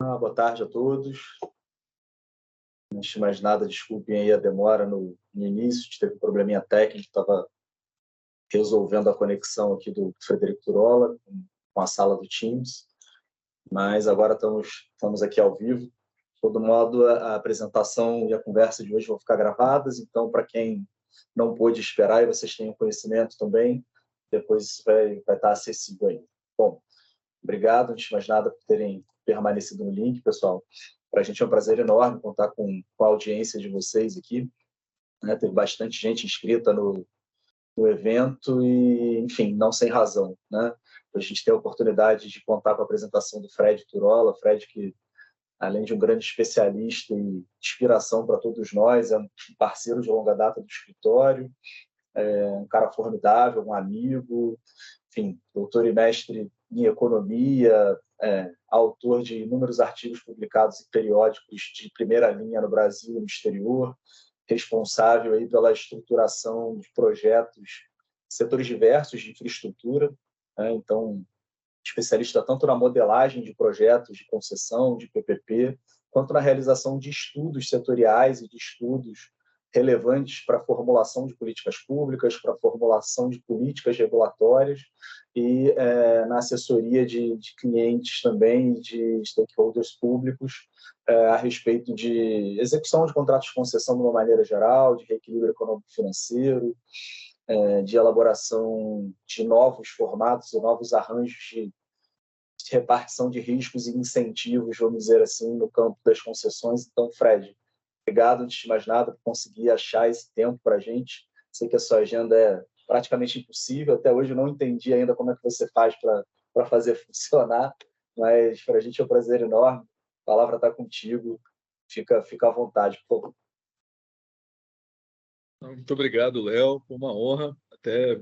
Boa tarde a todos. Antes de mais nada, desculpem aí a demora no início, a gente teve um probleminha técnico, estava resolvendo a conexão aqui do Frederico Turola com a sala do Teams, mas agora estamos aqui ao vivo. De todo modo, a apresentação e a conversa de hoje vão ficar gravadas, então, para quem não pôde esperar e vocês tenham conhecimento também, depois vai estar acessível aí. Bom, obrigado, antes de mais nada, por terem permanecido no link, pessoal. Para a gente é um prazer enorme contar com a audiência de vocês aqui. Teve bastante gente inscrita no evento e, enfim, não sem razão. A gente tem a oportunidade de contar com a apresentação do Fred Turola. Fred, que, além de um grande especialista e inspiração para todos nós, é um parceiro de longa data do escritório, um cara formidável, um amigo, enfim, doutor e mestre em economia, autor de inúmeros artigos publicados em periódicos de primeira linha no Brasil e no exterior, responsável aí pela estruturação de projetos, setores diversos de infraestrutura, então, especialista tanto na modelagem de projetos de concessão, de PPP, quanto na realização de estudos setoriais e de estudos relevantes para a formulação de políticas públicas, para a formulação de políticas regulatórias e na assessoria de clientes também, de stakeholders públicos, a respeito de execução de contratos de concessão de uma maneira geral, de reequilíbrio econômico-financeiro, de elaboração de novos formatos e novos arranjos de repartição de riscos e incentivos, vamos dizer assim, no campo das concessões. Então, Fred, obrigado, antes de mais nada, por conseguir achar esse tempo para a gente. Sei que a sua agenda é praticamente impossível. Até hoje eu não entendi ainda como é que você faz para fazer funcionar, mas para a gente é um prazer enorme. A palavra está contigo. Fica à vontade, por favor. Muito obrigado, Léo. Foi uma honra. Até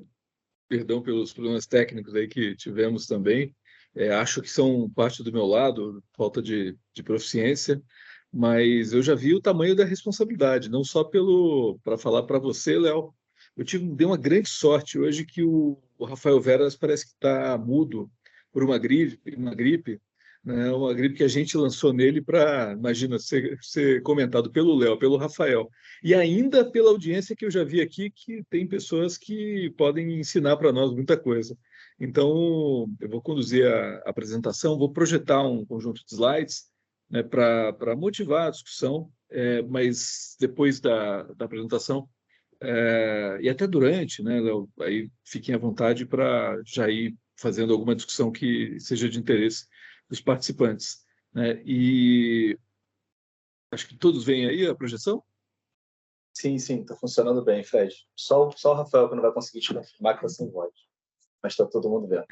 perdão pelos problemas técnicos aí que tivemos também. Acho que são parte do meu lado, falta de proficiência, mas eu já vi o tamanho da responsabilidade, não só para falar para você, Léo. Dei uma grande sorte hoje que o Rafael Veras parece que está mudo por uma gripe, né? Uma gripe que a gente lançou nele para, imagina, ser comentado pelo Léo, pelo Rafael, e ainda pela audiência que eu já vi aqui, que tem pessoas que podem ensinar para nós muita coisa. Então, eu vou conduzir a apresentação, vou projetar um conjunto de slides, né, para motivar a discussão, mas depois da apresentação, e até durante, né, Léo, aí fiquem à vontade para já ir fazendo alguma discussão que seja de interesse dos participantes, né? E acho que todos veem aí a projeção? Sim, está funcionando bem, Fred. Só o Rafael que não vai conseguir te confirmar que está sem voz, mas está todo mundo vendo.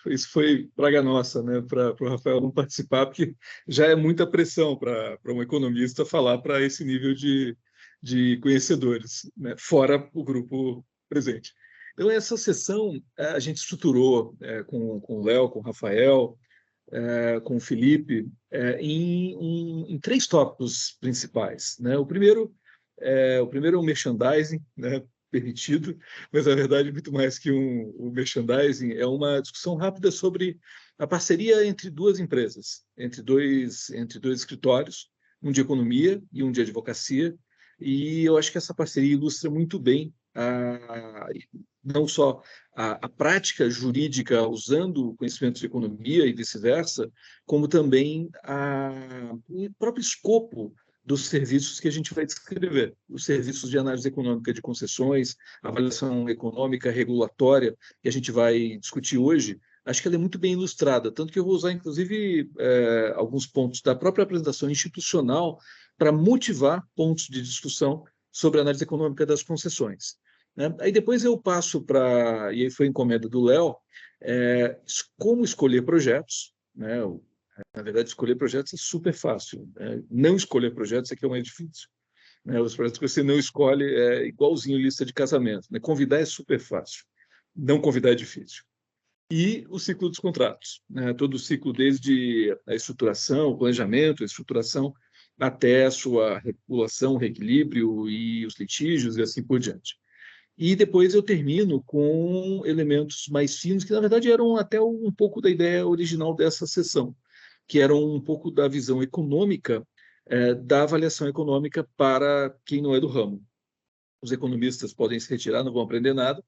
Isso foi praga nossa, né, para o Rafael não participar, porque já é muita pressão para um economista falar para esse nível de conhecedores, né, fora o grupo presente. Então, essa sessão a gente estruturou com o Léo, com o Rafael, com o Felipe, em três tópicos principais, né? O primeiro é o merchandising, né, permitido, mas na verdade muito mais que um merchandising, é uma discussão rápida sobre a parceria entre duas empresas, entre dois escritórios, um de economia e um de advocacia, e eu acho que essa parceria ilustra muito bem não só a prática jurídica usando conhecimentos de economia e vice-versa, como também o próprio escopo dos serviços que a gente vai descrever, os serviços de análise econômica de concessões, avaliação econômica regulatória, que a gente vai discutir hoje. Acho que ela é muito bem ilustrada, tanto que eu vou usar, inclusive, alguns pontos da própria apresentação institucional para motivar pontos de discussão sobre a análise econômica das concessões, né? Aí depois eu passo e aí foi encomenda do Léo, como escolher projetos, né? Na verdade, escolher projetos é super fácil, né? Não escolher projetos é que é mais difícil, né? Os projetos que você não escolhe é igualzinho lista de casamento, né? Convidar é super fácil, não convidar é difícil. E o ciclo dos contratos, né? Todo o ciclo, desde a estruturação, o planejamento, a estruturação, até a sua regulação, reequilíbrio e os litígios e assim por diante. E depois eu termino com elementos mais finos, que na verdade eram até um pouco da ideia original dessa sessão, que eram um pouco da visão econômica, da avaliação econômica para quem não é do ramo. Os economistas podem se retirar, não vão aprender nada,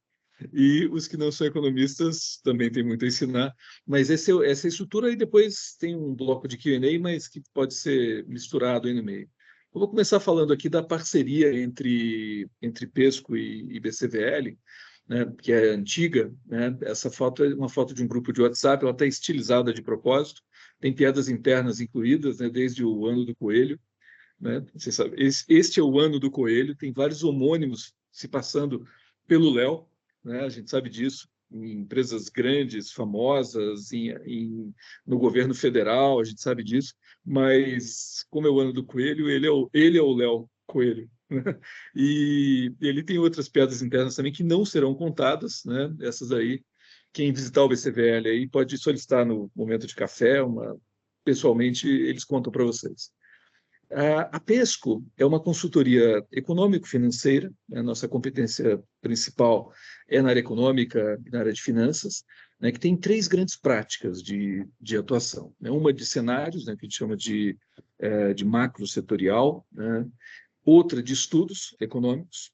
e os que não são economistas também têm muito a ensinar, mas essa estrutura aí depois tem um bloco de Q&A, mas que pode ser misturado aí no meio. Eu vou começar falando aqui da parceria entre Pesco e BCVL, né, que é antiga, né? Essa foto é uma foto de um grupo de WhatsApp, ela está estilizada de propósito, tem piadas internas incluídas, né, desde o ano do coelho, né? Você sabe, este é o ano do coelho, tem vários homônimos se passando pelo Léo, né? A gente sabe disso, em empresas grandes, famosas, no governo federal, a gente sabe disso, mas como é o ano do coelho, ele é o Léo Coelho. Né? E ele tem outras piadas internas também que não serão contadas, né? Essas aí, quem visitar o BCVL aí pode solicitar no momento de café, pessoalmente eles contam para vocês. A Pesco é uma consultoria econômico-financeira, né? A nossa competência principal é na área econômica e na área de finanças, né? Que tem três grandes práticas de atuação, né? Uma de cenários, né? Que a gente chama de macro setorial, né? Outra de estudos econômicos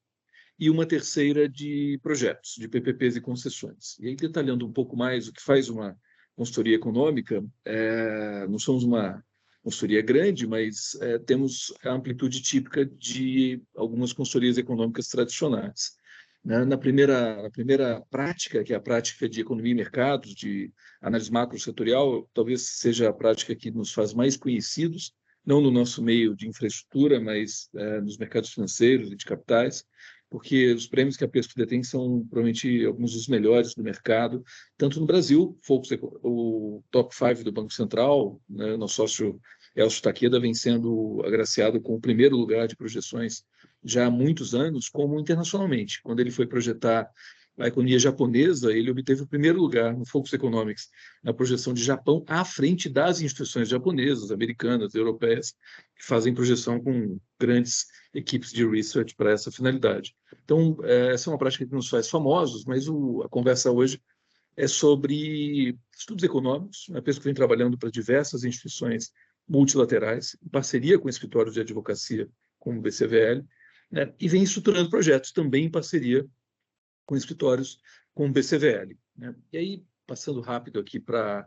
e uma terceira de projetos, de PPPs e concessões. E aí, detalhando um pouco mais o que faz uma consultoria econômica, não somos uma consultoria grande, mas temos a amplitude típica de algumas consultorias econômicas tradicionais. Né? Na primeira prática, que é a prática de economia e mercados, de análise macro-setorial, talvez seja a prática que nos faz mais conhecidos, não no nosso meio de infraestrutura, mas nos mercados financeiros e de capitais, porque os prêmios que a Pesco detém são provavelmente alguns dos melhores do mercado, tanto no Brasil, o top 5 do Banco Central, né, nosso sócio Elcio Takeda vem sendo agraciado com o primeiro lugar de projeções já há muitos anos, como internacionalmente. Quando ele foi projetar a economia japonesa, ele obteve o primeiro lugar no Focus Economics, na projeção de Japão, à frente das instituições japonesas, americanas, europeias, que fazem projeção com grandes equipes de research para essa finalidade. Então, essa é uma prática que nos faz famosos, mas a conversa hoje é sobre estudos econômicos. A Pesco vem trabalhando para diversas instituições multilaterais, em parceria com escritórios de advocacia, como o BCVL, né, e vem estruturando projetos também em parceria com escritórios como o BCVL. Né? E aí, passando rápido aqui para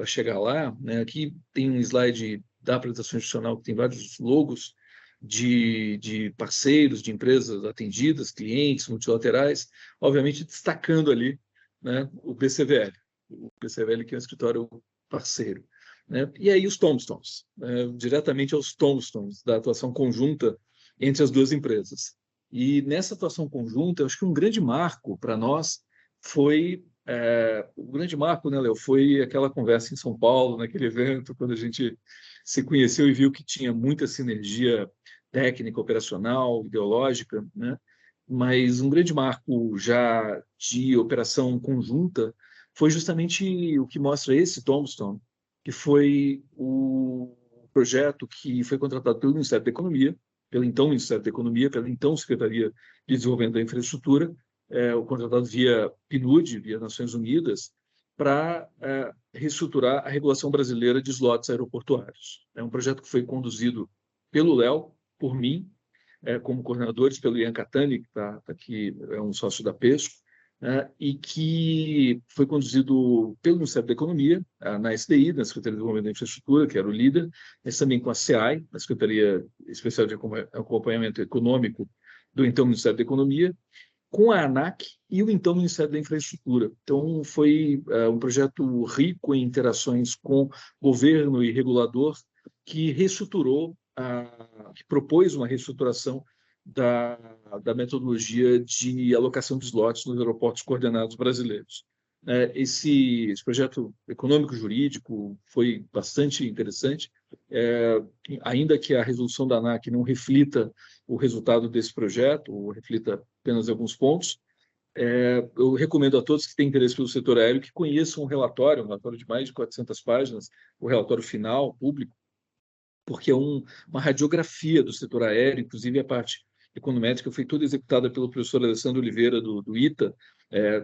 chegar lá, né, aqui tem um slide da apresentação institucional que tem vários logos de parceiros, de empresas atendidas, clientes multilaterais, obviamente destacando ali, né, o BCVL que é um escritório parceiro. Né? E aí os tombstones, diretamente aos tombstones da atuação conjunta entre as duas empresas. E nessa atuação conjunta, eu acho que um grande marco para nós foi o grande marco, né, Léo, foi aquela conversa em São Paulo, naquele evento, quando a gente se conheceu e viu que tinha muita sinergia técnica, operacional, ideológica, né? Mas um grande marco já de operação conjunta foi justamente o que mostra esse tombstone, que foi o projeto que foi contratado pelo Ministério da Economia, pelo então Ministério da Economia, pela então Secretaria de Desenvolvimento da Infraestrutura, o contratado via PNUD, via Nações Unidas, para reestruturar a regulação brasileira de slots aeroportuários. É um projeto que foi conduzido pelo Léo, por mim, como coordenadores, pelo Ian Catani, que está aqui, é um sócio da Pesco, e que foi conduzido pelo Ministério da Economia, na SDI, na Secretaria de Desenvolvimento da Infraestrutura, que era o líder, mas também com a SEAI, a Secretaria Especial de Acompanhamento Econômico do então Ministério da Economia, com a ANAC e o então Ministério da Infraestrutura. Então, foi um projeto rico em interações com governo e regulador, que reestruturou, que propôs uma reestruturação da metodologia de alocação de slots nos aeroportos coordenados brasileiros. Esse projeto econômico-jurídico foi bastante interessante, ainda que a resolução da ANAC não reflita o resultado desse projeto, ou reflita apenas alguns pontos, eu recomendo a todos que têm interesse pelo setor aéreo que conheçam um relatório de mais de 400 páginas, o relatório final, público, porque é uma radiografia do setor aéreo, inclusive a parte econométrica foi toda executada pelo professor Alessandro Oliveira, do ITA.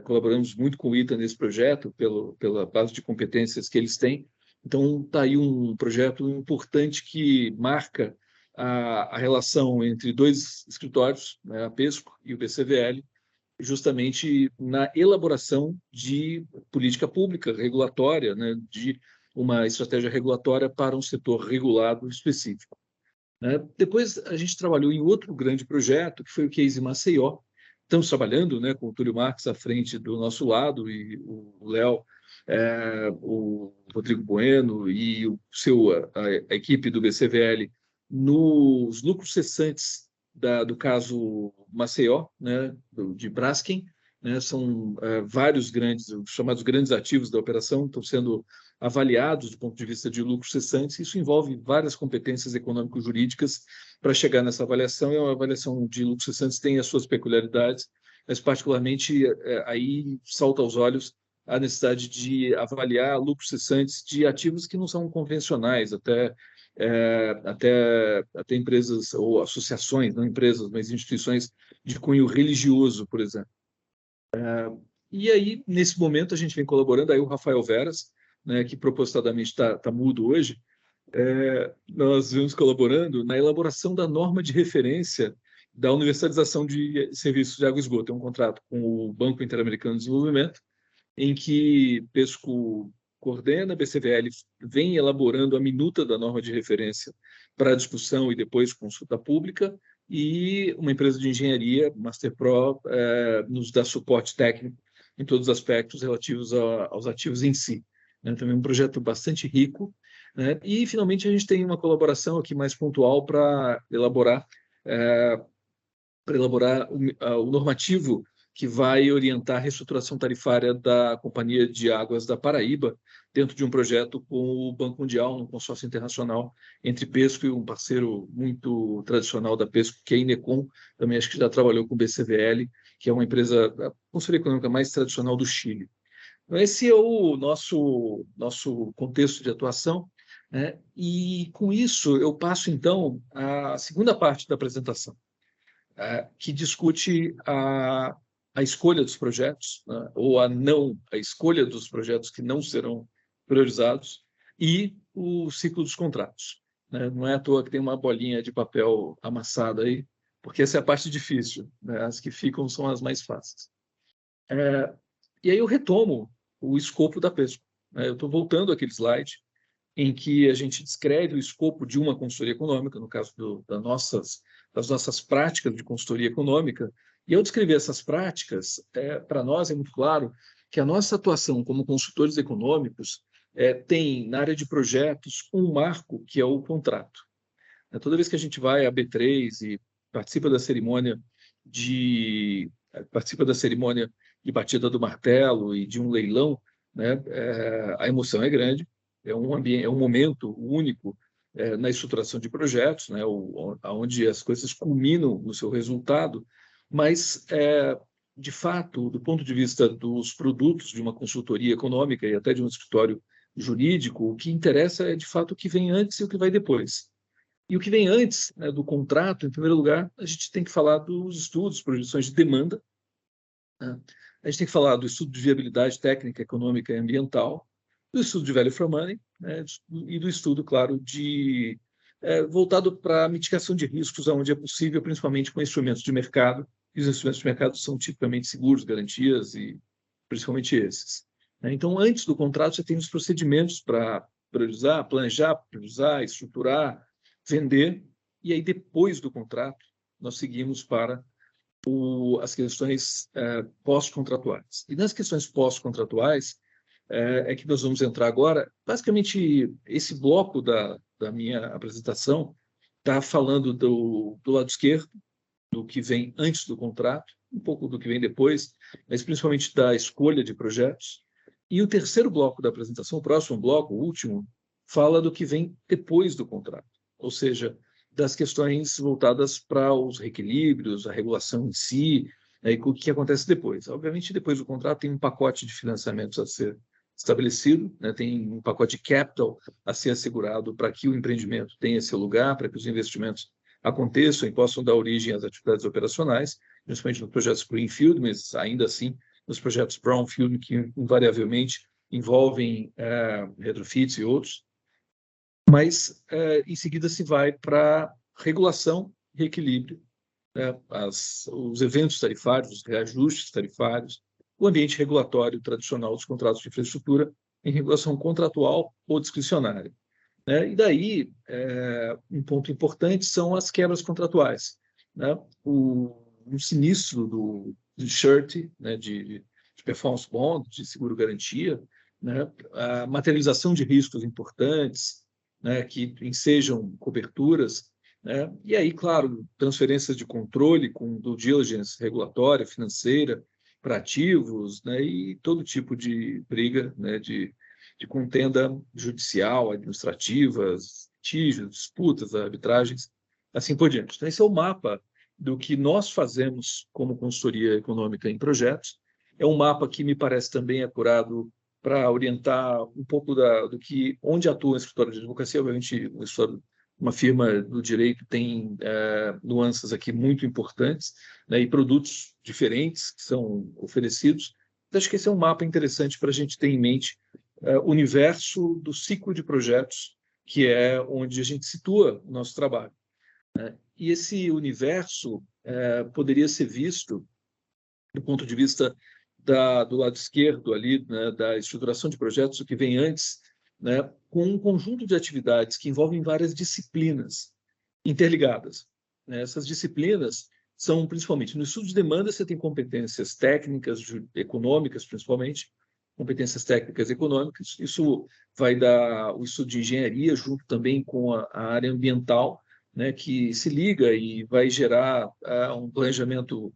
Colaboramos muito com o ITA nesse projeto, pela base de competências que eles têm. Então, está aí um projeto importante que marca a relação entre dois escritórios, né, a PESCO e o BCVL, justamente na elaboração de política pública regulatória, né, de uma estratégia regulatória para um setor regulado específico. Depois, a gente trabalhou em outro grande projeto, que foi o Case Maceió. Estamos trabalhando, né, com o Túlio Marques à frente do nosso lado, e o Léo, o Rodrigo Bueno e a equipe do BCVL nos lucros cessantes do caso Maceió, né, de Braskem, né, são vários grandes, os chamados grandes ativos da operação, estão sendo avaliados do ponto de vista de lucros cessantes. Isso envolve várias competências econômico-jurídicas para chegar nessa avaliação, e a avaliação de lucros cessantes tem as suas peculiaridades, mas particularmente aí salta aos olhos a necessidade de avaliar lucros cessantes de ativos que não são convencionais, até empresas ou associações, não empresas, mas instituições de cunho religioso, por exemplo. E aí, nesse momento, a gente vem colaborando, aí o Rafael Veras, né, que propositadamente está mudo hoje, nós vamos colaborando na elaboração da norma de referência da universalização de serviços de água e esgoto. É um contrato com o Banco Interamericano de Desenvolvimento, em que PESCO coordena, a BCVL vem elaborando a minuta da norma de referência para discussão e depois consulta pública, e uma empresa de engenharia, MasterPro, nos dá suporte técnico em todos os aspectos relativos aos ativos em si. Também um projeto bastante rico. E, finalmente, a gente tem uma colaboração aqui mais pontual para elaborar o normativo que vai orientar a reestruturação tarifária da Companhia de Águas da Paraíba, dentro de um projeto com o Banco Mundial, um consórcio internacional entre PESCO e um parceiro muito tradicional da PESCO, que é a Inecon, também acho que já trabalhou com o BCVL, que é uma empresa, a consultoria econômica mais tradicional do Chile. Então, esse é o nosso contexto de atuação, né? E, com isso, eu passo, então, à segunda parte da apresentação, que discute a escolha dos projetos, né, ou a escolha dos projetos que não serão priorizados, e o ciclo dos contratos. Né? Não é à toa que tem uma bolinha de papel amassada aí, porque essa é a parte difícil, né? As que ficam são as mais fáceis. E aí eu retomo o escopo da PESCO. Eu estou voltando àquele slide em que a gente descreve o escopo de uma consultoria econômica, no caso das nossas práticas de consultoria econômica. E ao descrever essas práticas, para nós é muito claro que a nossa atuação como consultores econômicos tem, na área de projetos, um marco que é o contrato. Toda vez que a gente vai à B3 e participa da cerimônia de batida do martelo e de um leilão, né, a emoção é grande, é um momento único na estruturação de projetos, né, onde as coisas culminam no seu resultado, mas, de fato, do ponto de vista dos produtos de uma consultoria econômica e até de um escritório jurídico, o que interessa é, de fato, o que vem antes e o que vai depois. E o que vem antes, né, do contrato, em primeiro lugar, a gente tem que falar dos estudos, projeções de demanda, né? A gente tem que falar do estudo de viabilidade técnica, econômica e ambiental, do estudo de value for money, né, e do estudo, claro, voltado para a mitigação de riscos, onde é possível, principalmente com instrumentos de mercado, e os instrumentos de mercado são tipicamente seguros, garantias, e principalmente esses. Então, antes do contrato, você tem os procedimentos para priorizar, planejar, priorizar, estruturar, vender, e aí, depois do contrato, nós seguimos para as questões pós-contratuais. E nas questões pós-contratuais é que nós vamos entrar agora. Basicamente, esse bloco da minha apresentação está falando do lado esquerdo, do que vem antes do contrato, um pouco do que vem depois, mas principalmente da escolha de projetos. E o terceiro bloco da apresentação, o próximo bloco, o último, fala do que vem depois do contrato, ou seja, das questões voltadas para os reequilíbrios, a regulação em si, né, e o que acontece depois. Obviamente, depois do contrato, tem um pacote de financiamentos a ser estabelecido, né, tem um pacote de capital a ser assegurado para que o empreendimento tenha seu lugar, para que os investimentos aconteçam e possam dar origem às atividades operacionais, principalmente nos projetos Greenfield, mas ainda assim nos projetos Brownfield, que invariavelmente envolvem retrofits e outros. Mas, em seguida, se vai para regulação e equilíbrio, né? Os eventos tarifários, os reajustes tarifários, o ambiente regulatório tradicional dos contratos de infraestrutura em regulação contratual ou discricionária, né? E daí, um ponto importante são as quebras contratuais, né? Um sinistro de surety, né? de performance bond, de seguro-garantia, né? A materialização de riscos importantes, né? Que ensejam coberturas, né? E aí, claro, transferências de controle com due diligence regulatória, financeira, para ativos, né? E todo tipo de briga, né? de contenda judicial, administrativas, litígios, disputas, arbitragens, assim por diante. Então, esse é o mapa do que nós fazemos como consultoria econômica em projetos. É um mapa que me parece também acurado para orientar um pouco do que, onde atua o escritório de advocacia. Obviamente, uma firma do direito tem nuances aqui muito importantes, né, e produtos diferentes que são oferecidos. Então, acho que esse é um mapa interessante para a gente ter em mente o universo do ciclo de projetos, que é onde a gente situa o nosso trabalho, né? E esse universo poderia ser visto do ponto de vista do lado esquerdo ali, né, da estruturação de projetos, o que vem antes, né, com um conjunto de atividades que envolvem várias disciplinas interligadas, né? Essas disciplinas são principalmente no estudo de demanda. Você tem competências técnicas, econômicas, principalmente competências técnicas e econômicas. Isso vai dar o estudo de engenharia junto também com a área ambiental, né, que se liga e vai gerar um planejamento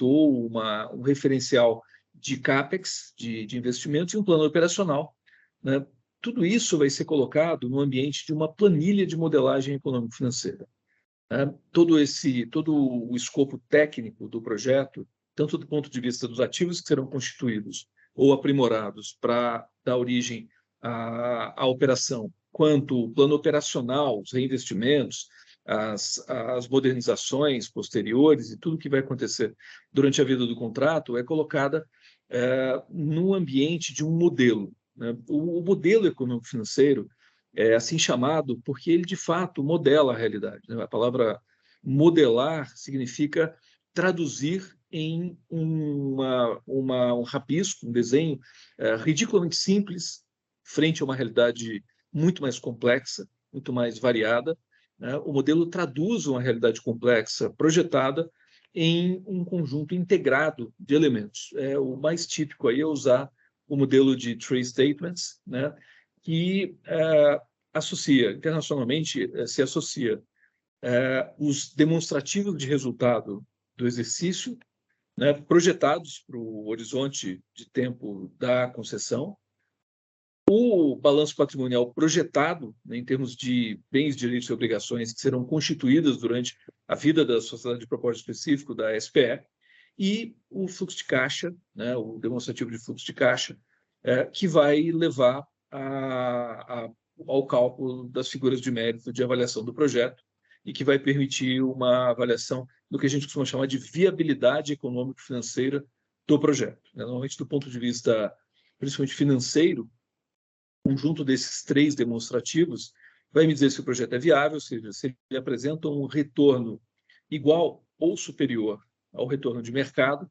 ou um referencial de CAPEX, de investimentos, e um plano operacional, né? Tudo isso vai ser colocado no ambiente de uma planilha de modelagem econômico-financeira, né? Todo o escopo técnico do projeto, tanto do ponto de vista dos ativos que serão constituídos ou aprimorados para dar origem à operação, quanto o plano operacional, os reinvestimentos, as modernizações posteriores e tudo que vai acontecer durante a vida do contrato é colocada no ambiente de um modelo, né? O modelo econômico-financeiro é assim chamado porque ele, de fato, modela a realidade, né? A palavra modelar significa traduzir em um rabisco, um desenho ridiculamente simples, frente a uma realidade muito mais complexa, muito mais variada, né? O modelo traduz uma realidade complexa, projetada, em um conjunto integrado de elementos. O mais típico aí é usar o modelo de Three Statements, né? Que associa, internacionalmente, se associa os demonstrativos de resultado do exercício, né, projetados para o horizonte de tempo da concessão, o balanço patrimonial projetado, né, em termos de bens, direitos e obrigações que serão constituídas durante a vida da sociedade de propósito específico, da SPE, e o fluxo de caixa, né, o demonstrativo de fluxo de caixa, que vai levar ao cálculo das figuras de mérito de avaliação do projeto e que vai permitir uma avaliação do que a gente costuma chamar de viabilidade econômico-financeira do projeto, né? Normalmente, do ponto de vista principalmente financeiro, o conjunto desses três demonstrativos vai me dizer se o projeto é viável, ou seja, se ele apresenta um retorno igual ou superior ao retorno de mercado,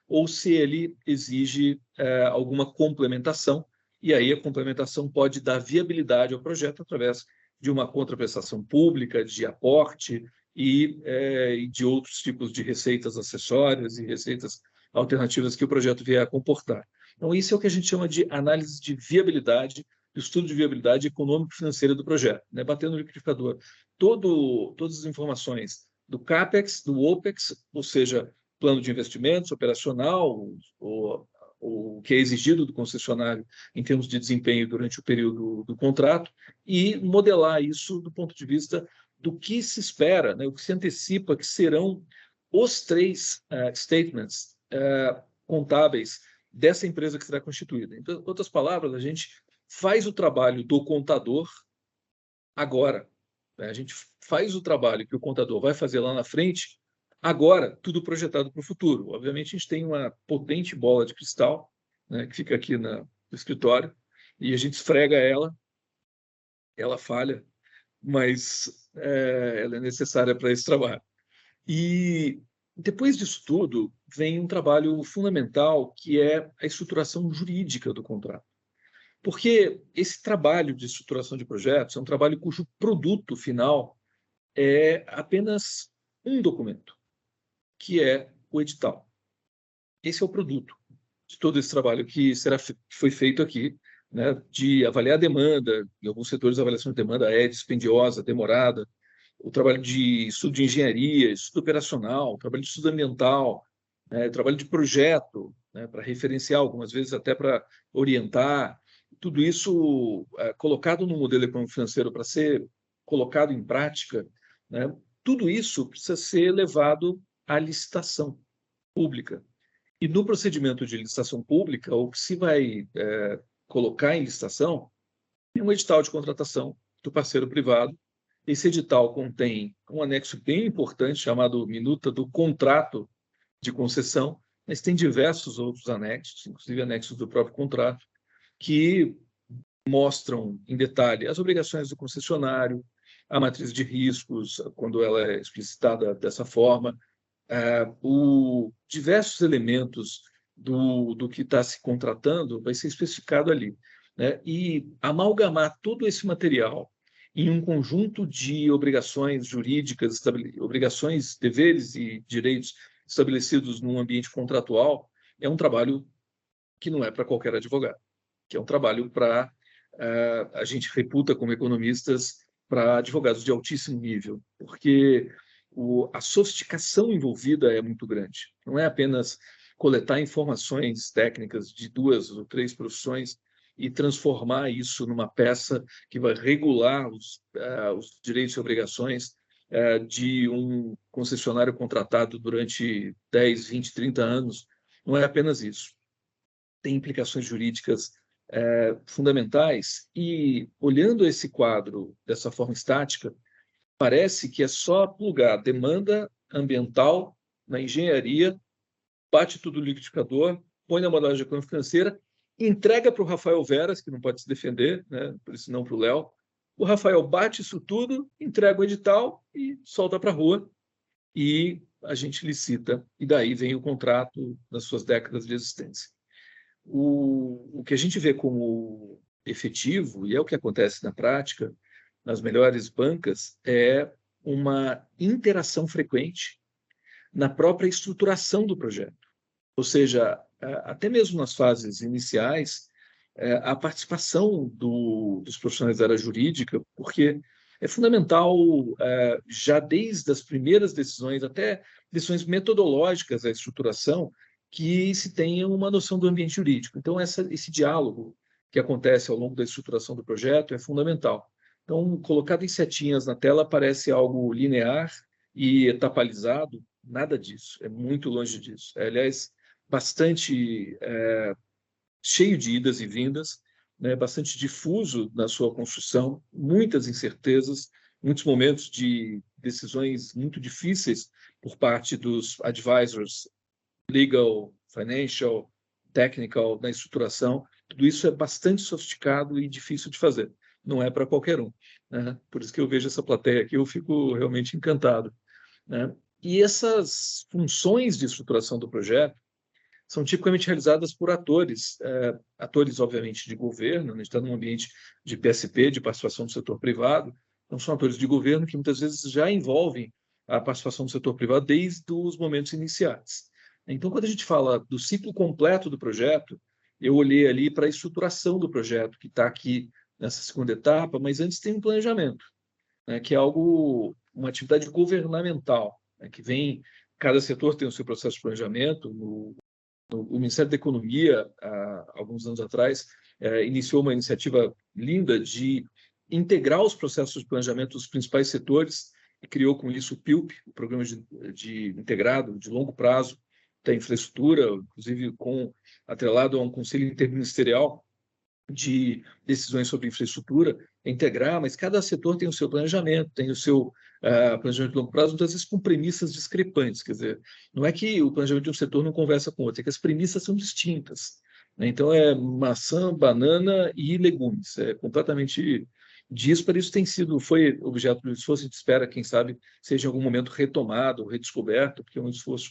ou se ele exige alguma complementação, e aí a complementação pode dar viabilidade ao projeto através de uma contraprestação pública, de aporte e de outros tipos de receitas acessórias e receitas alternativas que o projeto vier a comportar. Então, isso é o que a gente chama de análise de viabilidade, estudo de viabilidade econômico-financeira do projeto, né? Batendo no liquidificador todas as informações do CAPEX, do OPEX, ou seja, plano de investimentos, operacional, o que é exigido do concessionário em termos de desempenho durante o período do contrato, e modelar isso do ponto de vista do que se espera, né, o que se antecipa que serão os três statements contábeis dessa empresa que será constituída. Então, em outras palavras, a gente faz o trabalho do contador agora, A gente faz o trabalho que o contador vai fazer lá na frente, agora, tudo projetado para o futuro. Obviamente, a gente tem uma potente bola de cristal, né, que fica aqui no escritório, e a gente esfrega ela falha, mas ela é necessária para esse trabalho. E depois disso tudo, vem um trabalho fundamental, que é a estruturação jurídica do contrato. Porque esse trabalho de estruturação de projetos é um trabalho cujo produto final é apenas um documento, que é o edital. Esse é o produto de todo esse trabalho que foi feito aqui, né, de avaliar a demanda. Em alguns setores, a avaliação de demanda é dispendiosa, demorada. O trabalho de estudo de engenharia, estudo operacional, trabalho de estudo ambiental, trabalho de projeto, né, para referenciar, algumas vezes até para orientar. Tudo isso colocado no modelo econômico financeiro para ser colocado em prática, né, tudo isso precisa ser levado à licitação pública. E no procedimento de licitação pública, o que se vai colocar em licitação é um edital de contratação do parceiro privado. Esse edital contém um anexo bem importante chamado Minuta do Contrato de Concessão, mas tem diversos outros anexos, inclusive anexos do próprio contrato, que mostram em detalhe as obrigações do concessionário, a matriz de riscos, quando ela é explicitada dessa forma, diversos elementos do que está se contratando vai ser especificado ali, né? E amalgamar todo esse material em um conjunto de obrigações jurídicas, obrigações, deveres e direitos estabelecidos num ambiente contratual, é um trabalho que não é para qualquer advogado, que é um trabalho para, a gente reputa como economistas, para advogados de altíssimo nível, porque a sofisticação envolvida é muito grande. Não é apenas coletar informações técnicas de 2 ou 3 profissões e transformar isso numa peça que vai regular os direitos e obrigações de um concessionário contratado durante 10, 20, 30 anos. Não é apenas isso. Tem implicações jurídicas fundamentais e, olhando esse quadro dessa forma estática, parece que é só plugar demanda ambiental na engenharia, bate tudo no liquidificador, põe na modelagem econômica financeira, entrega para o Rafael Veras, que não pode se defender, né? Por isso não para o Léo. O Rafael bate isso tudo, entrega o edital e solta para a rua, e a gente licita. E daí vem o contrato das suas décadas de existência. O que a gente vê como efetivo, e é o que acontece na prática, nas melhores bancas, é uma interação frequente na própria estruturação do projeto. Ou seja, até mesmo nas fases iniciais, a participação dos profissionais da área jurídica, porque é fundamental, já desde as primeiras decisões, até decisões metodológicas da estruturação, que se tenha uma noção do ambiente jurídico. Então, esse diálogo que acontece ao longo da estruturação do projeto é fundamental. Então, colocado em setinhas na tela parece algo linear e etapalizado, nada disso, é muito longe disso. Aliás, bastante cheio de idas e vindas, né, bastante difuso na sua construção, muitas incertezas, muitos momentos de decisões muito difíceis por parte dos advisors, legal, financial, technical, na estruturação. Tudo isso é bastante sofisticado e difícil de fazer. Não é para qualquer um, né? Por isso que eu vejo essa plateia aqui, eu fico realmente encantado, né? E essas funções de estruturação do projeto são tipicamente realizadas por atores, atores, obviamente, de governo, a gente está num ambiente de PSP, de participação do setor privado, então são atores de governo que muitas vezes já envolvem a participação do setor privado desde os momentos iniciais. Então, quando a gente fala do ciclo completo do projeto, eu olhei ali para a estruturação do projeto, que está aqui nessa segunda etapa, mas antes tem um planejamento, né, que é uma atividade governamental, né, que vem, cada setor tem o seu processo de planejamento. O Ministério da Economia, há alguns anos atrás, iniciou uma iniciativa linda de integrar os processos de planejamento dos principais setores e criou com isso o PILP, o Programa de Integrado de Longo Prazo da Infraestrutura, inclusive atrelado a um conselho interministerial de decisões sobre infraestrutura. integrar, mas cada setor tem o seu planejamento, tem o seu planejamento de longo prazo, muitas vezes com premissas discrepantes. Quer dizer, não é que o planejamento de um setor não conversa com o outro, é que as premissas são distintas, né? Então, é maçã, banana e legumes. É completamente disparo. Isso foi objeto de esforço, a gente espera, quem sabe, seja em algum momento retomado, redescoberto, porque é um esforço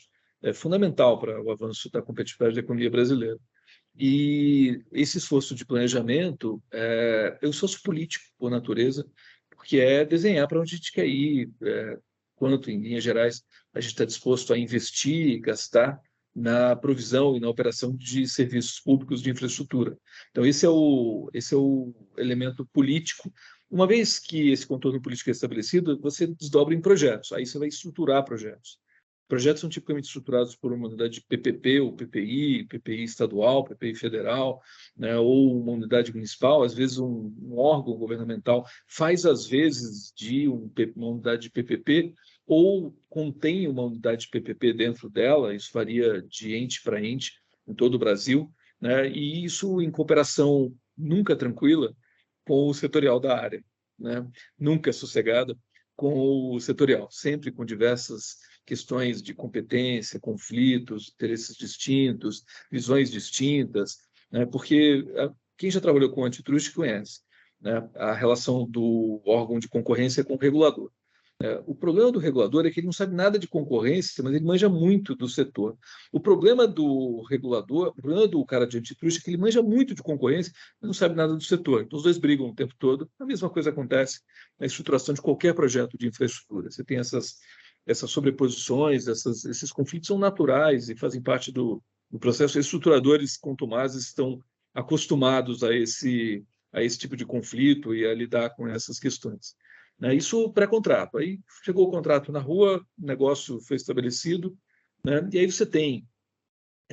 fundamental para o avanço da competitividade da economia brasileira. E esse esforço de planejamento é um esforço político, por natureza, porque é desenhar para onde a gente quer ir, quanto, em linhas gerais, a gente está disposto a investir e gastar na provisão e na operação de serviços públicos de infraestrutura. Então, esse é o elemento político. Uma vez que esse contorno político é estabelecido, você desdobra em projetos, aí você vai estruturar projetos. Projetos são tipicamente estruturados por uma unidade de PPP ou PPI, PPI estadual, PPI federal, né, ou uma unidade municipal. Às vezes um órgão governamental faz, às vezes, de uma unidade de PPP ou contém uma unidade de PPP dentro dela. Isso varia de ente para ente em todo o Brasil, né, e isso em cooperação nunca tranquila com o setorial da área, né, nunca sossegada com o setorial, sempre com diversas questões de competência, conflitos, interesses distintos, visões distintas, né? Porque quem já trabalhou com antitruste conhece, né, a relação do órgão de concorrência com o regulador. O problema do regulador é que ele não sabe nada de concorrência, mas ele manja muito do setor. O problema do regulador, o problema do cara de antitruste é que ele manja muito de concorrência, mas não sabe nada do setor. Então, os dois brigam o tempo todo. A mesma coisa acontece na estruturação de qualquer projeto de infraestrutura. Você tem essas sobreposições, esses conflitos são naturais e fazem parte do processo. Os estruturadores contumazes estão acostumados a esse tipo de conflito e a lidar com essas questões. Isso pré-contrato. Aí chegou o contrato na rua, o negócio foi estabelecido, né? E aí você tem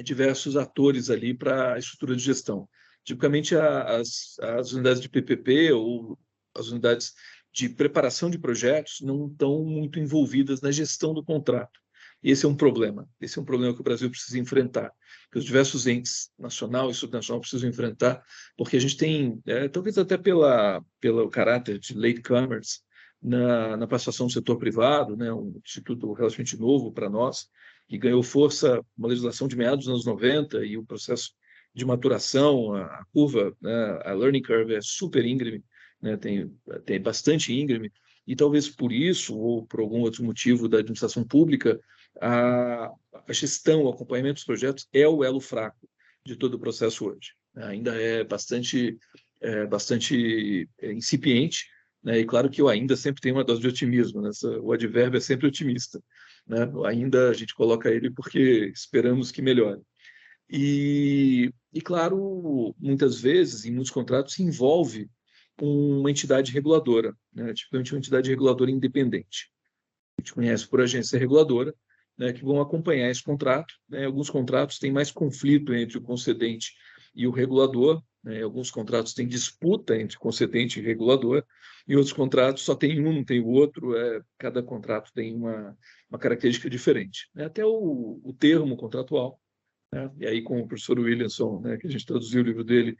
diversos atores ali para a estrutura de gestão. Tipicamente, as unidades de PPP ou as unidades de preparação de projetos não estão muito envolvidas na gestão do contrato. E esse é um problema. Esse é um problema que o Brasil precisa enfrentar, que os diversos entes nacional e subnacional precisam enfrentar, porque a gente tem, talvez até pelo caráter de latecomers, na participação do setor privado, né, um instituto relativamente novo para nós, que ganhou força, uma legislação de meados dos anos 90 e o processo de maturação, a curva, né, a learning curve é super íngreme, né, tem bastante íngreme, e talvez por isso, ou por algum outro motivo da administração pública, a gestão, o acompanhamento dos projetos é o elo fraco de todo o processo hoje. Ainda é bastante incipiente, né? E claro que eu ainda sempre tenho uma dose de otimismo, né? O advérbio é sempre otimista, né? Ainda a gente coloca ele porque esperamos que melhore. E claro, muitas vezes, em muitos contratos, se envolve uma entidade reguladora, né? Tipicamente uma entidade reguladora independente. A gente conhece por agência reguladora, né, que vão acompanhar esse contrato, né? Alguns contratos têm mais conflito entre o concedente e o regulador, né? Alguns contratos têm disputa entre concedente e regulador, e outros contratos só tem um, não tem o outro, cada contrato tem uma característica diferente. Até o termo contratual, né? E aí, com o professor Williamson, né, que a gente traduziu o livro dele,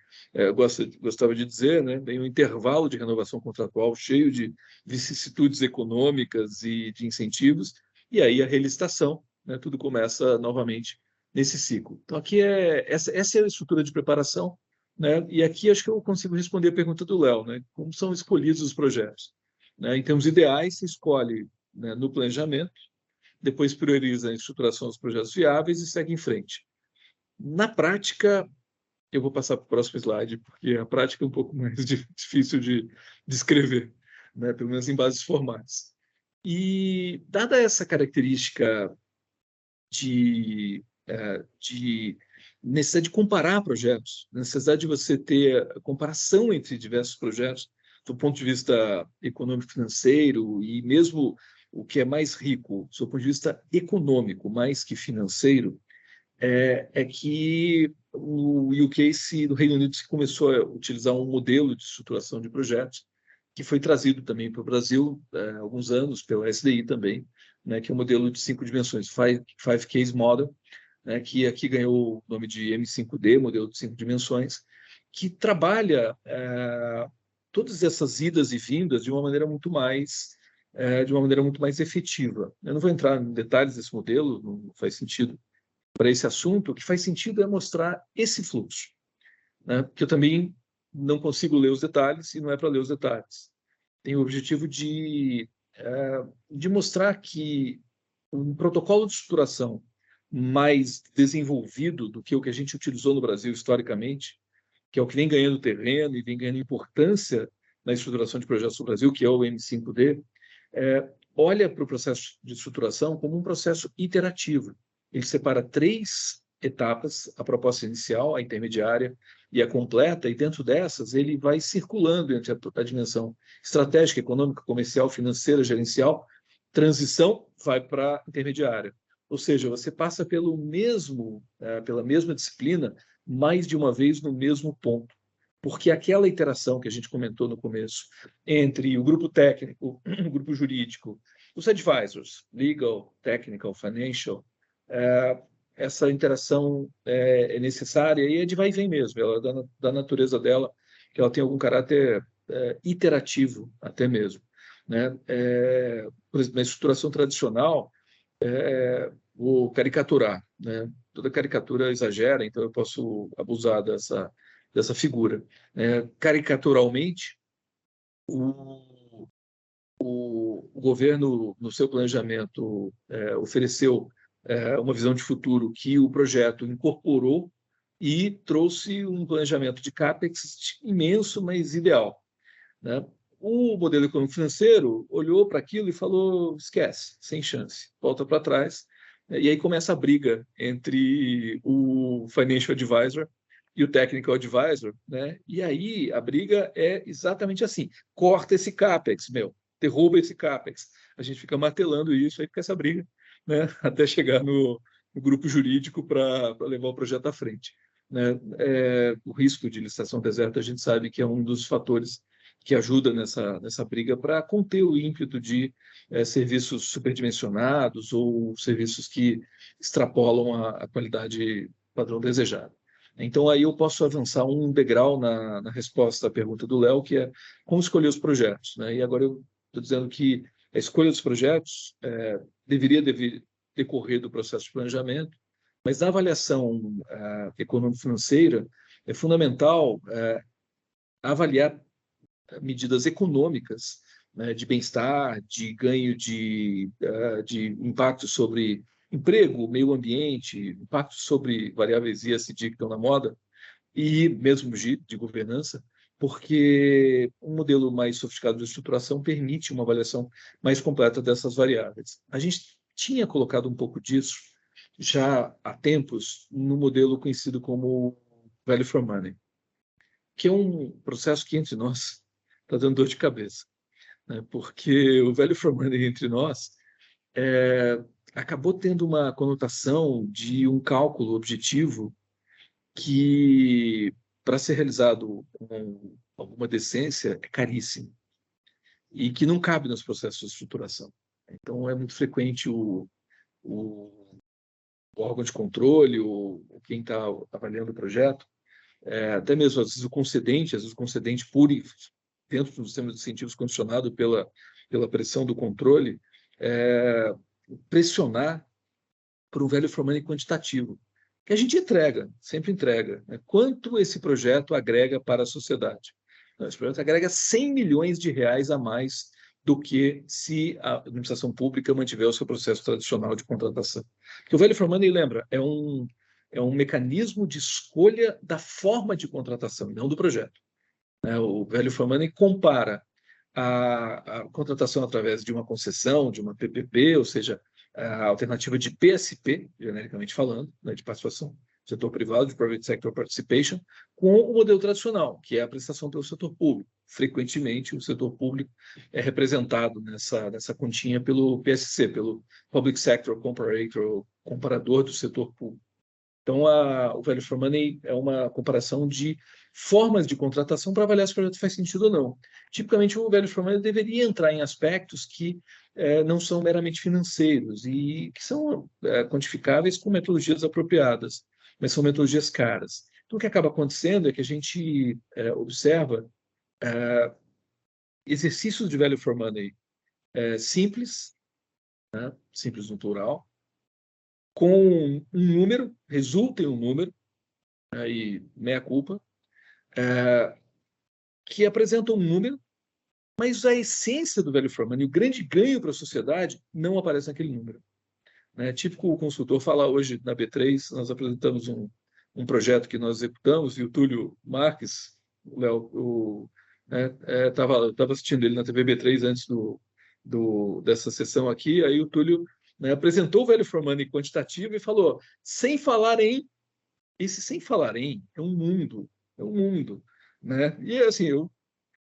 gostava de dizer, né, tem um intervalo de renovação contratual cheio de vicissitudes econômicas e de incentivos, e aí a relicitação, né, tudo começa novamente nesse ciclo. Então, aqui essa é a estrutura de preparação, né, e aqui acho que eu consigo responder a pergunta do Léo, né, como são escolhidos os projetos. Né? Em termos ideais, se escolhe, né, no planejamento, depois prioriza a estruturação dos projetos viáveis e segue em frente. Na prática, eu vou passar para o próximo slide, porque a prática é um pouco mais difícil de descrever, né? Pelo menos em bases formais. E, dada essa característica de necessidade de comparar projetos, necessidade de você ter comparação entre diversos projetos, do ponto de vista econômico-financeiro e mesmo o que é mais rico, do ponto de vista econômico, mais que financeiro, é que o UK, do Reino Unido, se começou a utilizar um modelo de estruturação de projetos que foi trazido também para o Brasil há alguns anos, pela SDI também, né, que é o modelo de 5 dimensões, Five Case Model, né, que aqui ganhou o nome de M5D, modelo de 5 dimensões, que trabalha todas essas idas e vindas de uma maneira muito mais efetiva. Eu não vou entrar em detalhes desse modelo, não faz sentido para esse assunto. O que faz sentido é mostrar esse fluxo, né? Porque eu também não consigo ler os detalhes e não é para ler os detalhes. Tem o objetivo de mostrar que um protocolo de estruturação mais desenvolvido do que o que a gente utilizou no Brasil historicamente, que é o que vem ganhando terreno e vem ganhando importância na estruturação de projetos do Brasil, que é o M5D, olha para o processo de estruturação como um processo iterativo. Ele separa 3 etapas: a proposta inicial, a intermediária e a completa, e dentro dessas ele vai circulando entre a dimensão estratégica, econômica, comercial, financeira, gerencial. Transição vai para a intermediária. Ou seja, você passa pela mesma disciplina mais de uma vez no mesmo ponto. Porque aquela interação que a gente comentou no começo, entre o grupo técnico, o grupo jurídico, os advisors, legal, technical, financial, essa interação é necessária e é de vai e vem mesmo, ela da natureza dela, que ela tem algum caráter iterativo até mesmo, né? Por exemplo, na estruturação tradicional, vou caricaturar, né? Toda caricatura exagera, então eu posso abusar dessa figura. Caricaturalmente, o governo, no seu planejamento, ofereceu uma visão de futuro que o projeto incorporou e trouxe um planejamento de CAPEX imenso, mas ideal, né? O modelo econômico-financeiro olhou para aquilo e falou: esquece, sem chance, volta para trás. E aí começa a briga entre o financial advisor e o technical advisor, né? E aí a briga é exatamente assim: corta esse CAPEX, derruba esse CAPEX. A gente fica martelando isso, aí fica essa briga, né? Até chegar no grupo jurídico para levar o projeto à frente, né? O risco de licitação deserta, a gente sabe que é um dos fatores que ajuda nessa briga para conter o ímpeto de serviços superdimensionados ou serviços que extrapolam a qualidade padrão desejada. Então, aí eu posso avançar um degrau na resposta à pergunta do Léo, que é como escolher os projetos, né? E agora eu estou dizendo que a escolha dos projetos deveria decorrer do processo de planejamento, mas na avaliação econômico-financeira é fundamental avaliar medidas econômicas, né, de bem-estar, de ganho de impacto sobre emprego, meio ambiente, impacto sobre variáveis ESG que estão na moda, e mesmo de governança, porque um modelo mais sofisticado de estruturação permite uma avaliação mais completa dessas variáveis. A gente tinha colocado um pouco disso já há tempos no modelo conhecido como Value for Money, que é um processo que entre nós está dando dor de cabeça, né? Porque o Value for Money entre nós acabou tendo uma conotação de um cálculo objetivo que, para ser realizado com alguma decência, é caríssimo e que não cabe nos processos de estruturação. Então, é muito frequente o órgão de controle, ou quem está avaliando o projeto, até mesmo, às vezes, o concedente puro, dentro do sistema de incentivos condicionado pela pressão do controle, pressionar para um value for money quantitativo, que a gente entrega, sempre entrega, né? Quanto esse projeto agrega para a sociedade? Esse projeto agrega 100 milhões de reais a mais do que se a administração pública mantiver o seu processo tradicional de contratação. Porque o value for money, lembra, é um mecanismo de escolha da forma de contratação, e não do projeto. O Value for Money compara a contratação através de uma concessão, de uma PPP, ou seja, a alternativa de PSP, genericamente falando, né, de participação do setor privado, de Private Sector Participation, com o modelo tradicional, que é a prestação pelo setor público. Frequentemente, o setor público é representado nessa continha pelo PSC, pelo Public Sector Comparator, comparador do setor público. Então, o Value for Money é uma comparação de formas de contratação para avaliar se o projeto faz sentido ou não. Tipicamente, o Value for Money deveria entrar em aspectos que não são meramente financeiros e que são quantificáveis com metodologias apropriadas, mas são metodologias caras. Então, o que acaba acontecendo é que a gente observa exercícios de value for money simples, né? Simples no plural, com um número, resulta em um número, aí meia culpa, que apresenta um número, mas a essência do value for money, o grande ganho para a sociedade, não aparece naquele número. Né? Típico o consultor falar hoje na B3, nós apresentamos um projeto que nós executamos, e o Túlio Marques, o Léo, estava assistindo ele na TV B3 antes dessa sessão aqui, aí o Túlio, né, apresentou o value for money quantitativo e falou, sem falar em, esse sem falar em é um mundo, né? E assim, eu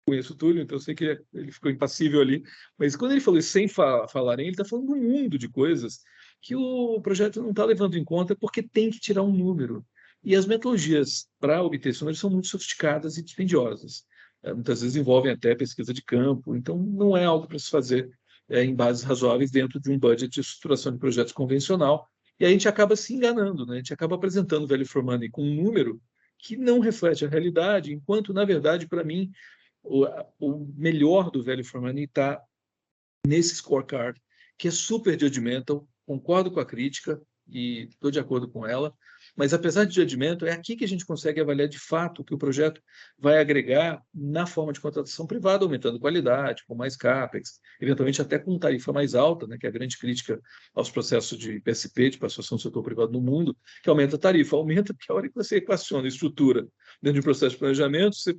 conheço o Túlio, então eu sei que ele ficou impassível ali, mas quando ele falou isso sem falar em, ele está falando de um mundo de coisas que o projeto não está levando em conta porque tem que tirar um número. E as metodologias para obter esse número são muito sofisticadas e dispendiosas. Muitas vezes envolvem até pesquisa de campo, então não é algo para se fazer em bases razoáveis dentro de um budget de estruturação de projetos convencional. E aí a gente acaba se enganando, né? A gente acaba apresentando o value for money com um número que não reflete a realidade, enquanto, na verdade, para mim, o melhor do value for money está nesse scorecard, que é super judgmental, concordo com a crítica e estou de acordo com ela, mas apesar de judgmental, é aqui que a gente consegue avaliar de fato o que o projeto vai agregar na forma de contratação privada, aumentando qualidade, com mais CAPEX, eventualmente até com tarifa mais alta, né, que é a grande crítica aos processos de PSP, de participação do setor privado no mundo, que aumenta a tarifa. Aumenta porque a hora que você equaciona a estrutura dentro de um processo de planejamento, você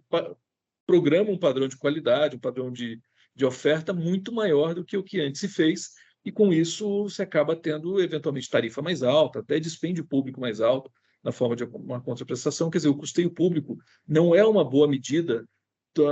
programa um padrão de qualidade, um padrão de oferta muito maior do que o que antes se fez, e com isso você acaba tendo, eventualmente, tarifa mais alta, até dispêndio público mais alto, na forma de uma contraprestação. Quer dizer, o custeio público não é uma boa medida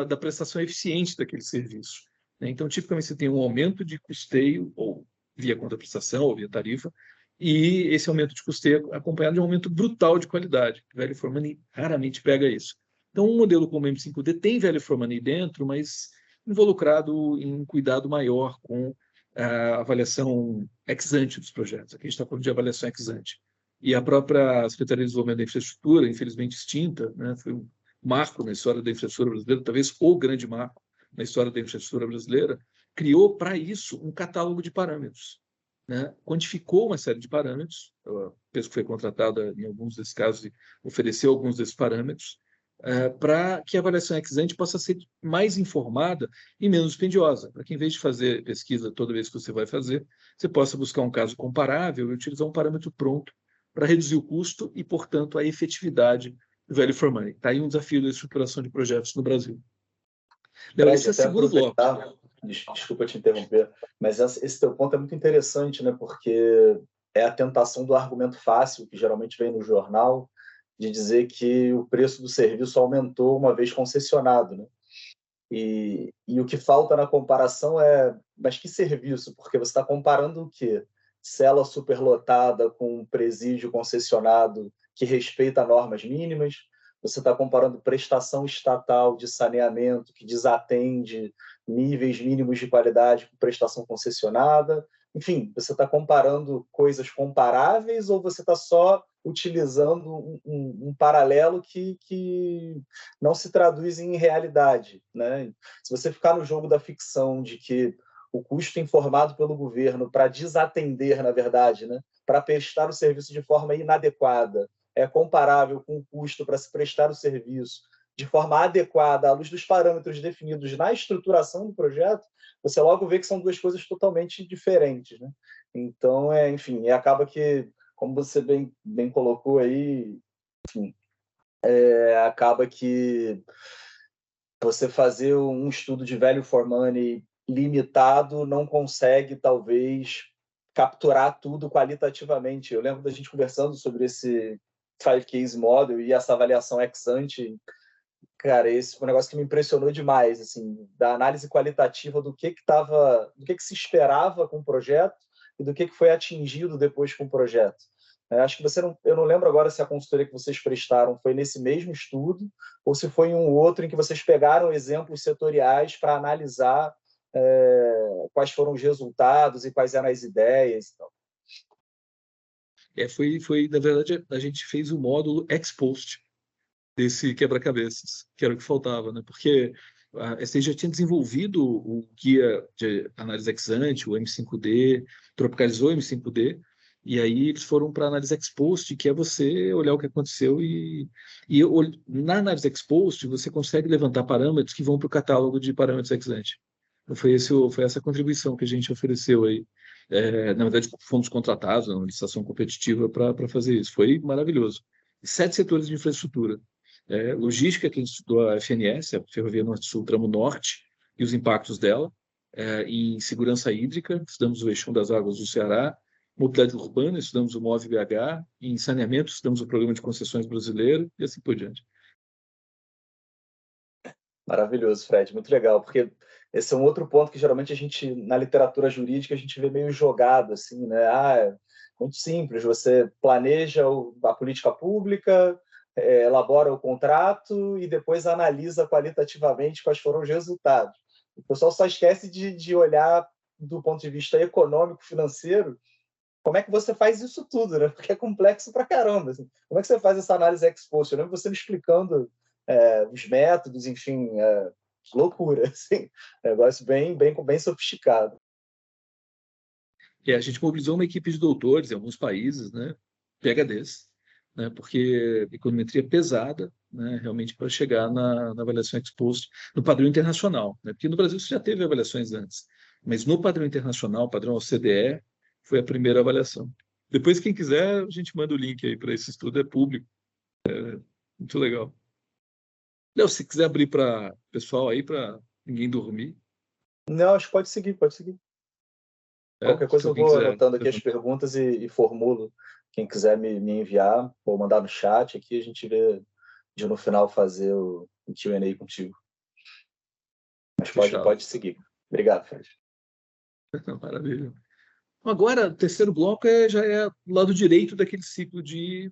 da prestação eficiente daquele serviço. Né? Então, tipicamente, você tem um aumento de custeio, ou via contraprestação, ou via tarifa, e esse aumento de custeio é acompanhado de um aumento brutal de qualidade. O value for money raramente pega isso. Então, um modelo como o M5D tem value for money dentro, mas involucrado em um cuidado maior com a avaliação ex ante dos projetos. Aqui a gente está falando de avaliação ex ante. E a própria Secretaria de Desenvolvimento da Infraestrutura, infelizmente extinta, né, foi um marco na história da infraestrutura brasileira, talvez o grande marco na história da infraestrutura brasileira, criou para isso um catálogo de parâmetros. Né? Quantificou uma série de parâmetros, a pessoa que foi contratada em alguns desses casos e ofereceu alguns desses parâmetros, para que a avaliação ex ante possa ser mais informada e menos dispendiosa, para que, em vez de fazer pesquisa toda vez que você vai fazer, você possa buscar um caso comparável e utilizar um parâmetro pronto para reduzir o custo e, portanto, a efetividade do value for money. Está aí um desafio da estruturação de projetos no Brasil. Fred, Esse é o segundo bloco. Desculpa te interromper, mas esse teu ponto é muito interessante, né? Porque é a tentação do argumento fácil, que geralmente vem no jornal, de dizer que o preço do serviço aumentou uma vez concessionado, né? E o que falta na comparação é, mas que serviço? Porque você está comparando o quê? Cela superlotada com um presídio concessionado que respeita normas mínimas? Você está comparando prestação estatal de saneamento que desatende níveis mínimos de qualidade com prestação concessionada? Enfim, você está comparando coisas comparáveis ou você está só utilizando um paralelo que não se traduz em realidade, né? Se você ficar no jogo da ficção de que o custo informado pelo governo para desatender, na verdade, né, para prestar o serviço de forma inadequada, é comparável com o custo para se prestar o serviço de forma adequada à luz dos parâmetros definidos na estruturação do projeto, você logo vê que são duas coisas totalmente diferentes, né? Então, enfim, acaba que, como você bem colocou aí, enfim, acaba que você fazer um estudo de value for money limitado não consegue, talvez, capturar tudo qualitativamente. Eu lembro da gente conversando sobre esse Five Case Model e essa avaliação ex ante. Cara, esse foi um negócio que me impressionou demais, assim, da análise qualitativa do que se esperava com o projeto e do que foi atingido depois com o projeto. Acho que eu não lembro agora se a consultoria que vocês prestaram foi nesse mesmo estudo ou se foi em um outro em que vocês pegaram exemplos setoriais para analisar quais foram os resultados e quais eram as ideias e tal. Na verdade, a gente fez o módulo ex post desse quebra-cabeças, que era o que faltava, né? Porque a STI já tinha desenvolvido o guia de análise ex-ante, o M5D, tropicalizou o M5D, e aí eles foram para a análise ex-post, que é você olhar o que aconteceu e na análise ex-post você consegue levantar parâmetros que vão para o catálogo de parâmetros ex-ante. Então foi essa contribuição que a gente ofereceu aí. Na verdade, fomos contratados na licitação competitiva para fazer isso. Foi maravilhoso. 7 setores de infraestrutura. Logística, que a gente estudou a FNS, a Ferrovia Norte-Sul Tramo Norte, e os impactos dela. Em segurança hídrica, estudamos o eixão das águas do Ceará. Mobilidade urbana, estudamos o MOVE-BH. Em saneamento, estudamos o Programa de Concessões Brasileiro, e assim por diante. Maravilhoso, Fred, muito legal, porque esse é um outro ponto que geralmente a gente, na literatura jurídica, a gente vê meio jogado, assim, né? É muito simples, você planeja a política pública, elabora o contrato e depois analisa qualitativamente quais foram os resultados. O pessoal só esquece de olhar do ponto de vista econômico, financeiro, como é que você faz isso tudo, né? Porque é complexo pra caramba. Assim. Como é que você faz essa análise ex post? Eu lembro você me explicando os métodos, enfim, loucura, assim. Negócio bem sofisticado. A gente mobilizou uma equipe de doutores em alguns países, né? PhDs, né? Porque econometria pesada, né? Realmente para chegar na avaliação ex post no padrão internacional, né? Porque no Brasil você já teve avaliações antes, mas no padrão internacional, padrão OCDE, foi a primeira avaliação. Depois, quem quiser, a gente manda o link aí para esse estudo, é público. Muito legal. Léo, se quiser abrir para o pessoal aí, para ninguém dormir. Não, acho que pode seguir, pode seguir. Qualquer coisa eu vou quiser anotando aqui as perguntas e formulo. Quem quiser me enviar, ou mandar no chat aqui, a gente vê de no final fazer o Q&A contigo. Mas pode seguir. Obrigado, Fred. Maravilha. Agora, o terceiro bloco já é o lado direito daquele ciclo de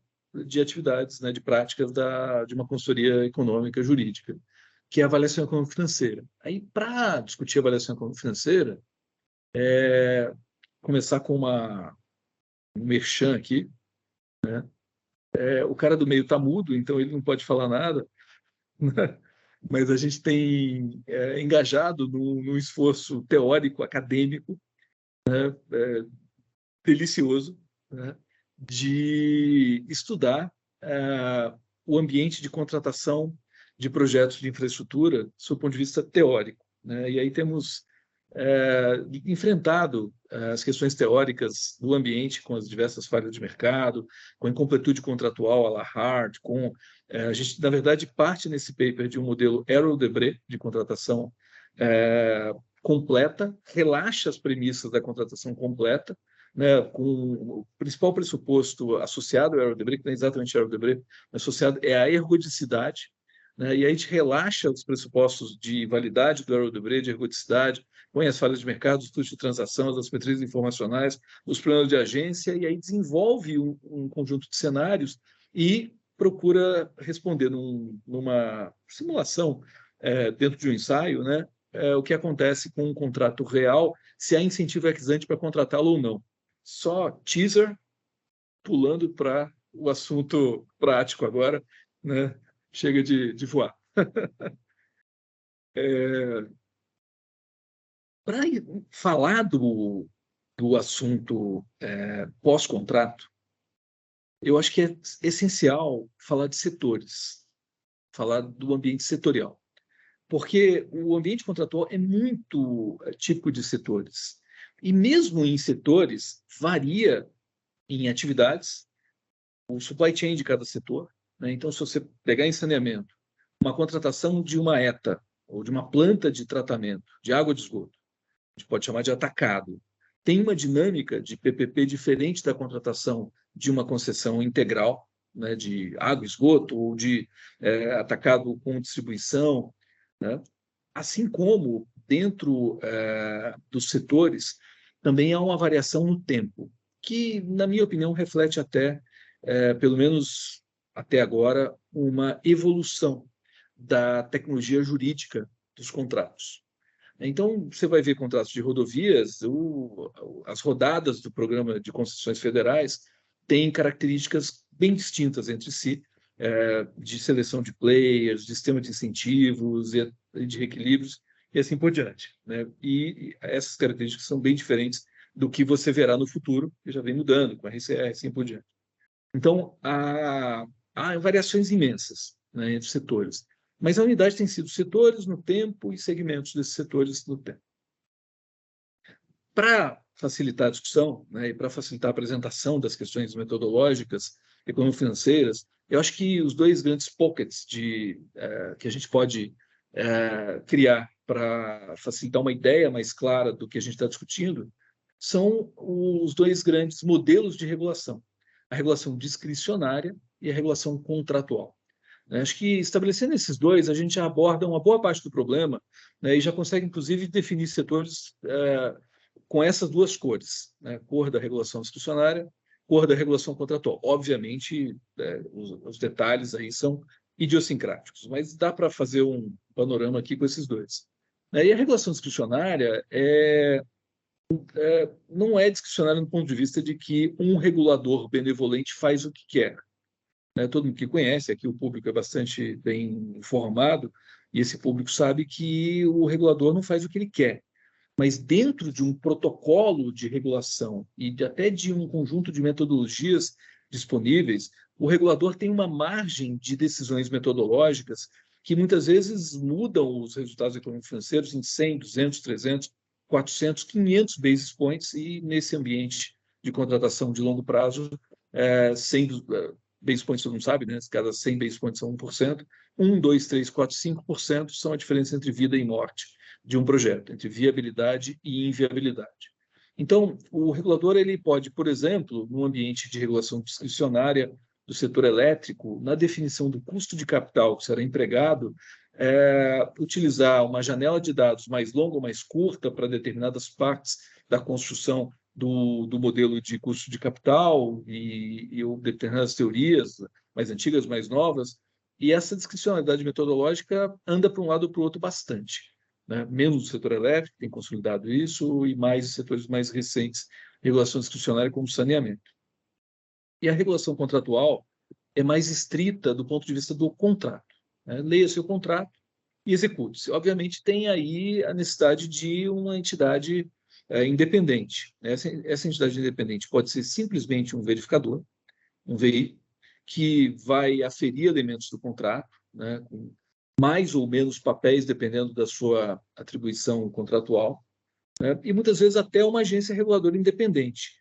atividades, né, de práticas de uma consultoria econômica jurídica, que é a avaliação econômica financeira. Aí, para discutir a avaliação econômica financeira, começar com um merchan aqui. Né? O cara do meio está mudo, então ele não pode falar nada, né? Mas a gente tem engajado num esforço teórico, acadêmico, delicioso, né, de estudar o ambiente de contratação de projetos de infraestrutura sob o ponto de vista teórico. Né? E aí temos enfrentado as questões teóricas do ambiente com as diversas falhas de mercado, com a incompletude contratual à la Hart, a gente, na verdade, parte nesse paper de um modelo Arrow-Debré de contratação completa, relaxa as premissas da contratação completa, né, com o principal pressuposto associado ao Arrow-Debré, que não é exatamente Arrow-Debré, associado é a ergodicidade, né, e aí a gente relaxa os pressupostos de validade do Arrow-Debré, de ergodicidade, põe as falhas de mercado, os custos de transação, as assimetrias informacionais, os planos de agência, e aí desenvolve um conjunto de cenários e procura responder numa simulação dentro de um ensaio, né, o que acontece com um contrato real, se há incentivo ex-ante para contratá-lo ou não. Só teaser, pulando para o assunto prático agora, né? Chega de voar. Para falar do assunto pós-contrato, eu acho que é essencial falar de setores, falar do ambiente setorial, porque o ambiente contratual é muito típico de setores. E mesmo em setores, varia em atividades, o supply chain de cada setor. Né? Então, se você pegar em saneamento, uma contratação de uma ETA, ou de uma planta de tratamento de água de esgoto, a gente pode chamar de atacado, tem uma dinâmica de PPP diferente da contratação de uma concessão integral, né, de água e esgoto, ou de atacado com distribuição. Né? Assim como, dentro dos setores, também há uma variação no tempo, que, na minha opinião, reflete até, pelo menos até agora, uma evolução da tecnologia jurídica dos contratos. Então, você vai ver contratos de rodovias, as rodadas do Programa de Concessões Federais têm características bem distintas entre si, de seleção de players, de sistema de incentivos de reequilíbrios e assim por diante, né? E essas características são bem diferentes do que você verá no futuro, que já vem mudando com a RCR e assim por diante. Então, há variações imensas, né, entre setores, mas a unidade tem sido setores no tempo e segmentos desses setores no tempo. Para facilitar a discussão, né, e para facilitar a apresentação das questões metodológicas, econômico-financeiras, eu acho que os dois grandes pockets que a gente pode criar para facilitar uma ideia mais clara do que a gente está discutindo são os dois grandes modelos de regulação: a regulação discricionária e a regulação contratual. Acho que estabelecendo esses dois, a gente já aborda uma boa parte do problema, né, e já consegue, inclusive, definir setores com essas duas cores, né? Cor da regulação discricionária, cor da regulação contratual. Obviamente, os detalhes aí são idiosincráticos, mas dá para fazer um panorama aqui com esses dois. E a regulação discricionária não é discricionária no ponto de vista de que um regulador benevolente faz o que quer. Todo mundo que conhece, aqui o público é bastante bem informado, e esse público sabe que o regulador não faz o que ele quer. Mas dentro de um protocolo de regulação e até de um conjunto de metodologias disponíveis, o regulador tem uma margem de decisões metodológicas que muitas vezes mudam os resultados econômico-financeiros em 100, 200, 300, 400, 500 basis points, e nesse ambiente de contratação de longo prazo, 100 basis points, todo mundo sabe, né? Cada 100 basis points são 1%, 1, 2, 3, 4, 5% são a diferença entre vida e morte de um projeto, entre viabilidade e inviabilidade. Então, o regulador ele pode, por exemplo, no ambiente de regulação discricionária do setor elétrico, na definição do custo de capital que será empregado, utilizar uma janela de dados mais longa ou mais curta para determinadas partes da construção do modelo de custo de capital e determinadas teorias mais antigas, mais novas, e essa discricionalidade metodológica anda para um lado ou para o outro bastante. Né? Menos o setor elétrico tem consolidado isso, e mais os setores mais recentes, regulação discricionária como saneamento. E a regulação contratual é mais estrita do ponto de vista do contrato. Né? Leia-se o contrato e execute-se. Obviamente, tem aí a necessidade de uma entidade independente. Essa entidade independente pode ser simplesmente um verificador, um VI, que vai aferir elementos do contrato, né, com mais ou menos papéis, dependendo da sua atribuição contratual, né? E muitas vezes até uma agência reguladora independente,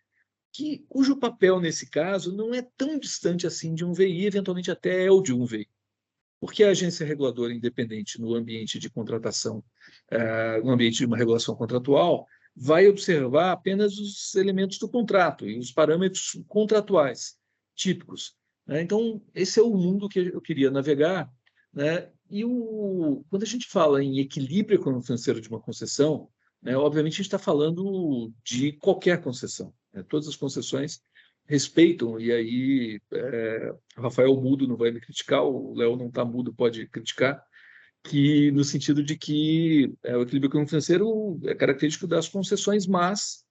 cujo papel, nesse caso, não é tão distante assim de um VI, eventualmente até é o de um VI. Porque a agência reguladora independente, no ambiente de contratação, no ambiente de uma regulação contratual, vai observar apenas os elementos do contrato e os parâmetros contratuais típicos. Né? Então, esse é o mundo que eu queria navegar, né? E quando a gente fala em equilíbrio econômico-financeiro de uma concessão, né, obviamente a gente está falando de qualquer concessão. Né? Todas as concessões respeitam, e aí o Rafael mudo não vai me criticar, o Léo não está mudo, pode criticar, que no sentido de que o equilíbrio econômico-financeiro é característico das concessões, mas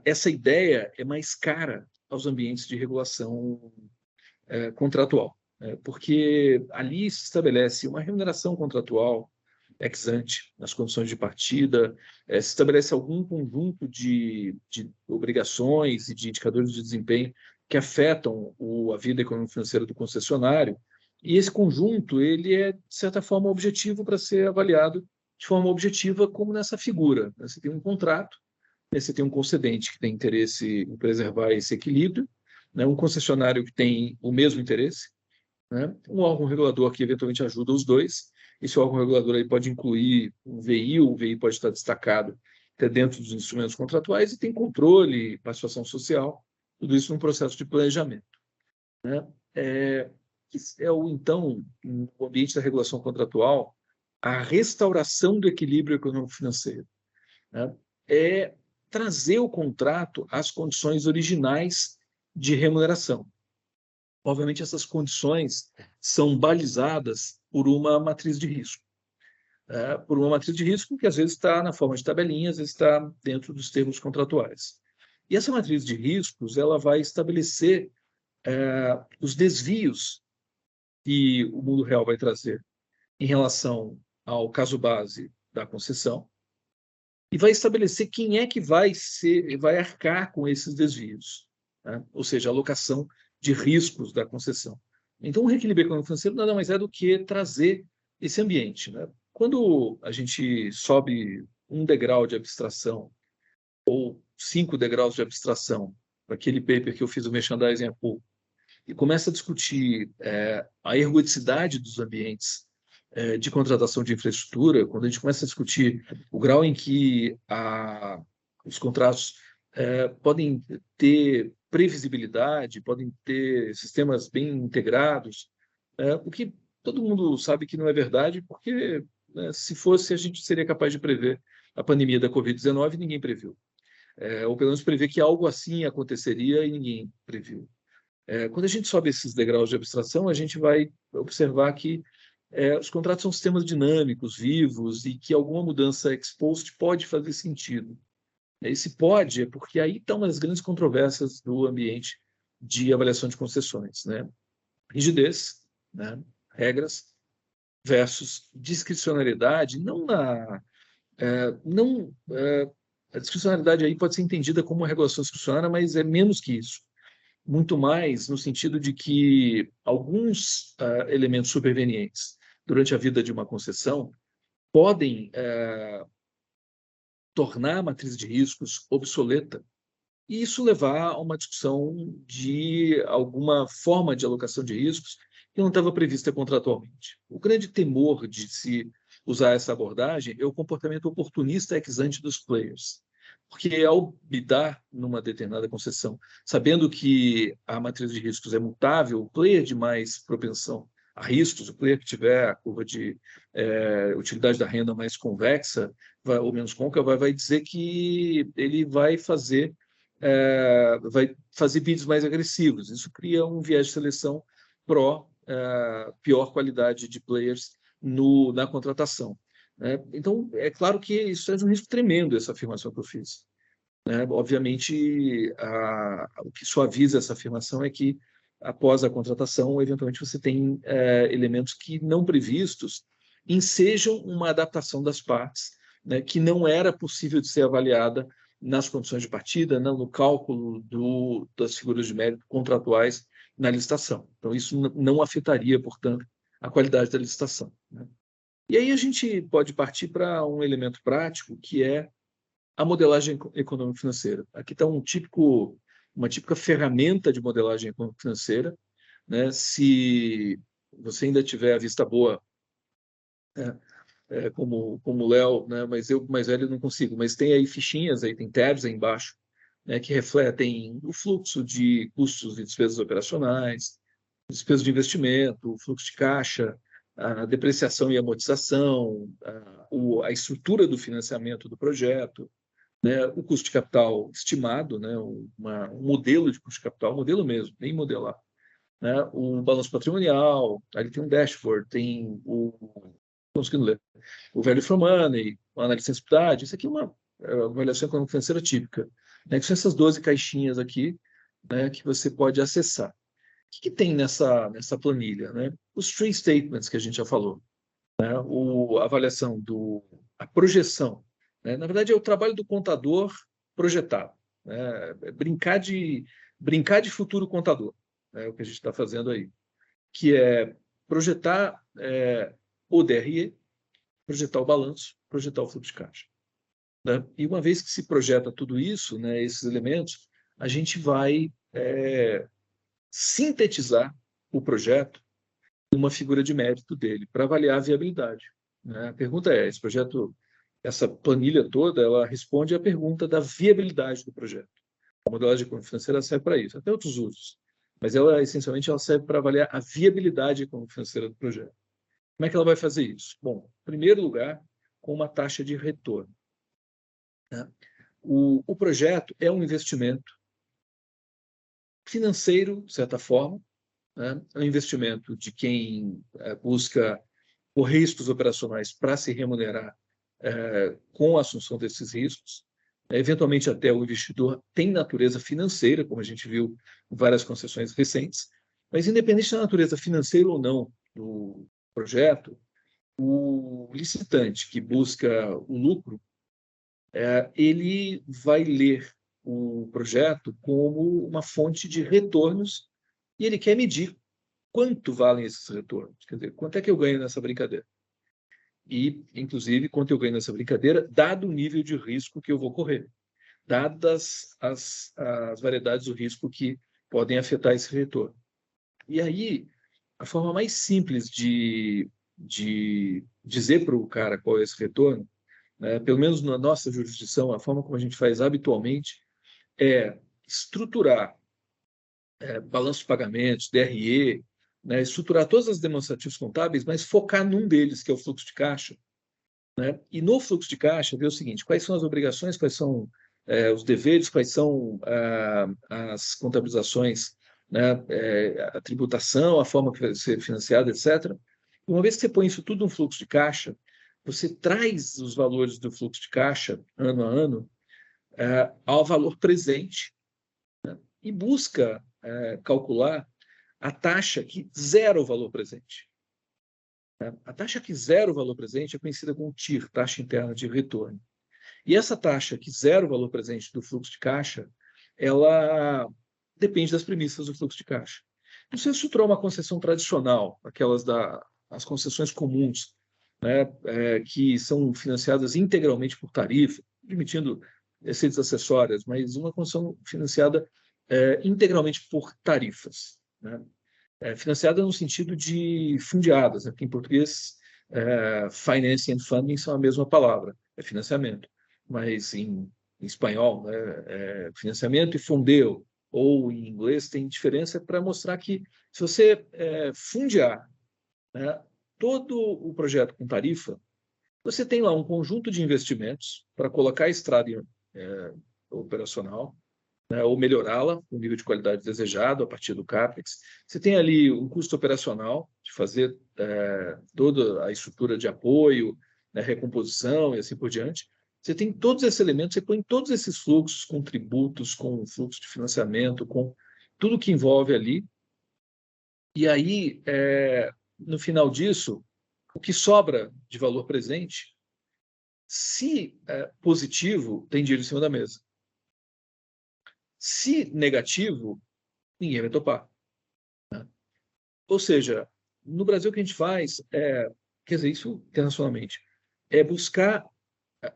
essa ideia é mais cara aos ambientes de regulação contratual. Porque ali se estabelece uma remuneração contratual ex ante, nas condições de partida, se estabelece algum conjunto de obrigações e de indicadores de desempenho que afetam a vida econômico-financeira do concessionário, e esse conjunto ele é, de certa forma, objetivo para ser avaliado de forma objetiva, como nessa figura. Você tem um contrato, você tem um concedente que tem interesse em preservar esse equilíbrio, né? Um concessionário que tem o mesmo interesse, né? Um órgão regulador que eventualmente ajuda os dois. Esse órgão regulador aí pode incluir o VI pode estar destacado até dentro dos instrumentos contratuais, e tem controle, participação social, tudo isso num processo de planejamento. Né? Então, no ambiente da regulação contratual, a restauração do equilíbrio econômico-financeiro, né, é trazer o contrato às condições originais de remuneração. Obviamente, essas condições são balizadas por uma matriz de risco. Por uma matriz de risco que, às vezes, está na forma de tabelinha, às vezes está dentro dos termos contratuais. E essa matriz de riscos ela vai estabelecer os desvios que o mundo real vai trazer em relação ao caso base da concessão e vai estabelecer quem é que vai arcar com esses desvios, né? Ou seja, a alocação de riscos da concessão. Então, o reequilíbrio econômico-financeiro nada mais é do que trazer esse ambiente, né? Quando a gente sobe um degrau de abstração ou 5 degraus de abstração para aquele paper que eu fiz o merchandising há pouco e começa a discutir a ergodicidade dos ambientes de contratação de infraestrutura, quando a gente começa a discutir o grau em que os contratos podem ter previsibilidade, podem ter sistemas bem integrados, o que todo mundo sabe que não é verdade, porque se fosse, a gente seria capaz de prever a pandemia da Covid-19 e ninguém previu. Ou pelo menos prever que algo assim aconteceria e ninguém previu. Quando a gente sobe esses degraus de abstração, a gente vai observar que os contratos são sistemas dinâmicos, vivos, e que alguma mudança ex post pode fazer sentido. Esse pode é porque aí estão as grandes controvérsias do ambiente de avaliação de concessões, né? Rigidez, né? Regras versus discricionariedade, a discricionariedade aí pode ser entendida como uma regulação discricionária, mas é menos que isso. Muito mais no sentido de que alguns elementos supervenientes durante a vida de uma concessão podem tornar a matriz de riscos obsoleta e isso levar a uma discussão de alguma forma de alocação de riscos que não estava prevista contratualmente. O grande temor de se usar essa abordagem é o comportamento oportunista ex ante dos players. Porque ao bidar numa determinada concessão, sabendo que a matriz de riscos é mutável, o player de mais propensão a riscos, o player que tiver a curva de utilidade da renda mais convexa ou menos côncava, vai dizer que ele vai fazer bids mais agressivos. Isso cria um viés de seleção pior qualidade de players na contratação. Então, é claro que isso é um risco tremendo, essa afirmação que eu fiz. Obviamente, o que suaviza essa afirmação é que, após a contratação, eventualmente você tem elementos que não previstos ensejam uma adaptação das partes, né, que não era possível de ser avaliada nas condições de partida, não no cálculo das figuras de mérito contratuais na licitação. Então, isso não afetaria, portanto, a qualidade da licitação, né? E aí a gente pode partir para um elemento prático, que é a modelagem econômico-financeira. Aqui está uma típica ferramenta de modelagem econômico-financeira, né? Se você ainda tiver a vista boa, como o Léo, né? Mas eu, mais velho, não consigo. Mas tem aí fichinhas, aí tem tabs aí embaixo, né? Que refletem o fluxo de custos e despesas operacionais, despesas de investimento, o fluxo de caixa, a depreciação e amortização, a estrutura do financiamento do projeto, né, o custo de capital estimado, né, um modelo de custo de capital, modelo mesmo, nem modelar, né, o balanço patrimonial, ali tem um dashboard, tem conseguindo ler, o value for money, a análise de sensibilidade. Isso aqui é uma avaliação econômico-financeira típica, né, que são essas 12 caixinhas aqui, né, que você pode acessar. O que tem nessa planilha, né? Os three statements que a gente já falou, né? A avaliação a projeção, né? Na verdade, é o trabalho do contador projetado, né? Brincar de futuro contador, né? O que a gente está fazendo aí, que é projetar o DRE, projetar o balanço, projetar o fluxo de caixa, né? E uma vez que se projeta tudo isso, né, esses elementos, a gente vai sintetizar o projeto numa figura de mérito dele, para avaliar a viabilidade, né? A pergunta esse projeto, essa planilha toda, ela responde à pergunta da viabilidade do projeto. A modelagem econômico-financeira serve para isso, até outros usos, mas essencialmente ela serve para avaliar a viabilidade econômico-financeira do projeto. Como é que ela vai fazer isso? Bom, em primeiro lugar, com uma taxa de retorno, né? O projeto é um investimento financeiro, de certa forma, né? É um investimento de quem busca por riscos operacionais para se remunerar com a assunção desses riscos. Eventualmente, até o investidor tem natureza financeira, como a gente viu em várias concessões recentes, mas independente da natureza financeira ou não do projeto, o licitante que busca o lucro, ele vai ler o projeto como uma fonte de retornos e ele quer medir quanto valem esses retornos. Quer dizer, quanto é que eu ganho nessa brincadeira? E, inclusive, quanto eu ganho nessa brincadeira, dado o nível de risco que eu vou correr, dadas as variedades do risco que podem afetar esse retorno. E aí, a forma mais simples de dizer para o cara qual é esse retorno, né, pelo menos na nossa jurisdição, a forma como a gente faz habitualmente, é estruturar balanço de pagamentos, DRE, né, estruturar todas as demonstrativos contábeis, mas focar num deles, que é o fluxo de caixa. Né? E no fluxo de caixa, ver o seguinte: quais são as obrigações, quais são os deveres, quais são as contabilizações, né? A tributação, a forma que vai ser financiada, etc. E uma vez que você põe isso tudo no fluxo de caixa, você traz os valores do fluxo de caixa, ano a ano, ao valor presente, né? E busca calcular a taxa que zera o valor presente. A taxa que zera o valor presente é conhecida como TIR, taxa interna de retorno. E essa taxa que zera o valor presente do fluxo de caixa, ela depende das premissas do fluxo de caixa. Não sei se estruturou uma concessão tradicional, as concessões comuns, né, que são financiadas integralmente por tarifa, permitindo receitas acessórias, mas uma concessão financiada integralmente por tarifas, né? Financiada no sentido de fundeadas, né? Porque em português, financing and funding são a mesma palavra, é financiamento, mas em espanhol, né, financiamento e fundeo, ou em inglês tem diferença para mostrar que se você fundear, né, todo o projeto com tarifa, você tem lá um conjunto de investimentos para colocar a estrada operacional, né, ou melhorá-la com o nível de qualidade desejado a partir do CAPEX. Você tem ali um custo operacional de fazer toda a estrutura de apoio, né, recomposição e assim por diante. Você tem todos esses elementos, você põe todos esses fluxos com tributos, com fluxo de financiamento, com tudo que envolve ali. E aí, no final disso, o que sobra de valor presente, se positivo, tem dinheiro em cima da mesa. Se negativo, ninguém vai topar. Né? Ou seja, no Brasil o que a gente faz quer dizer, isso internacionalmente, é buscar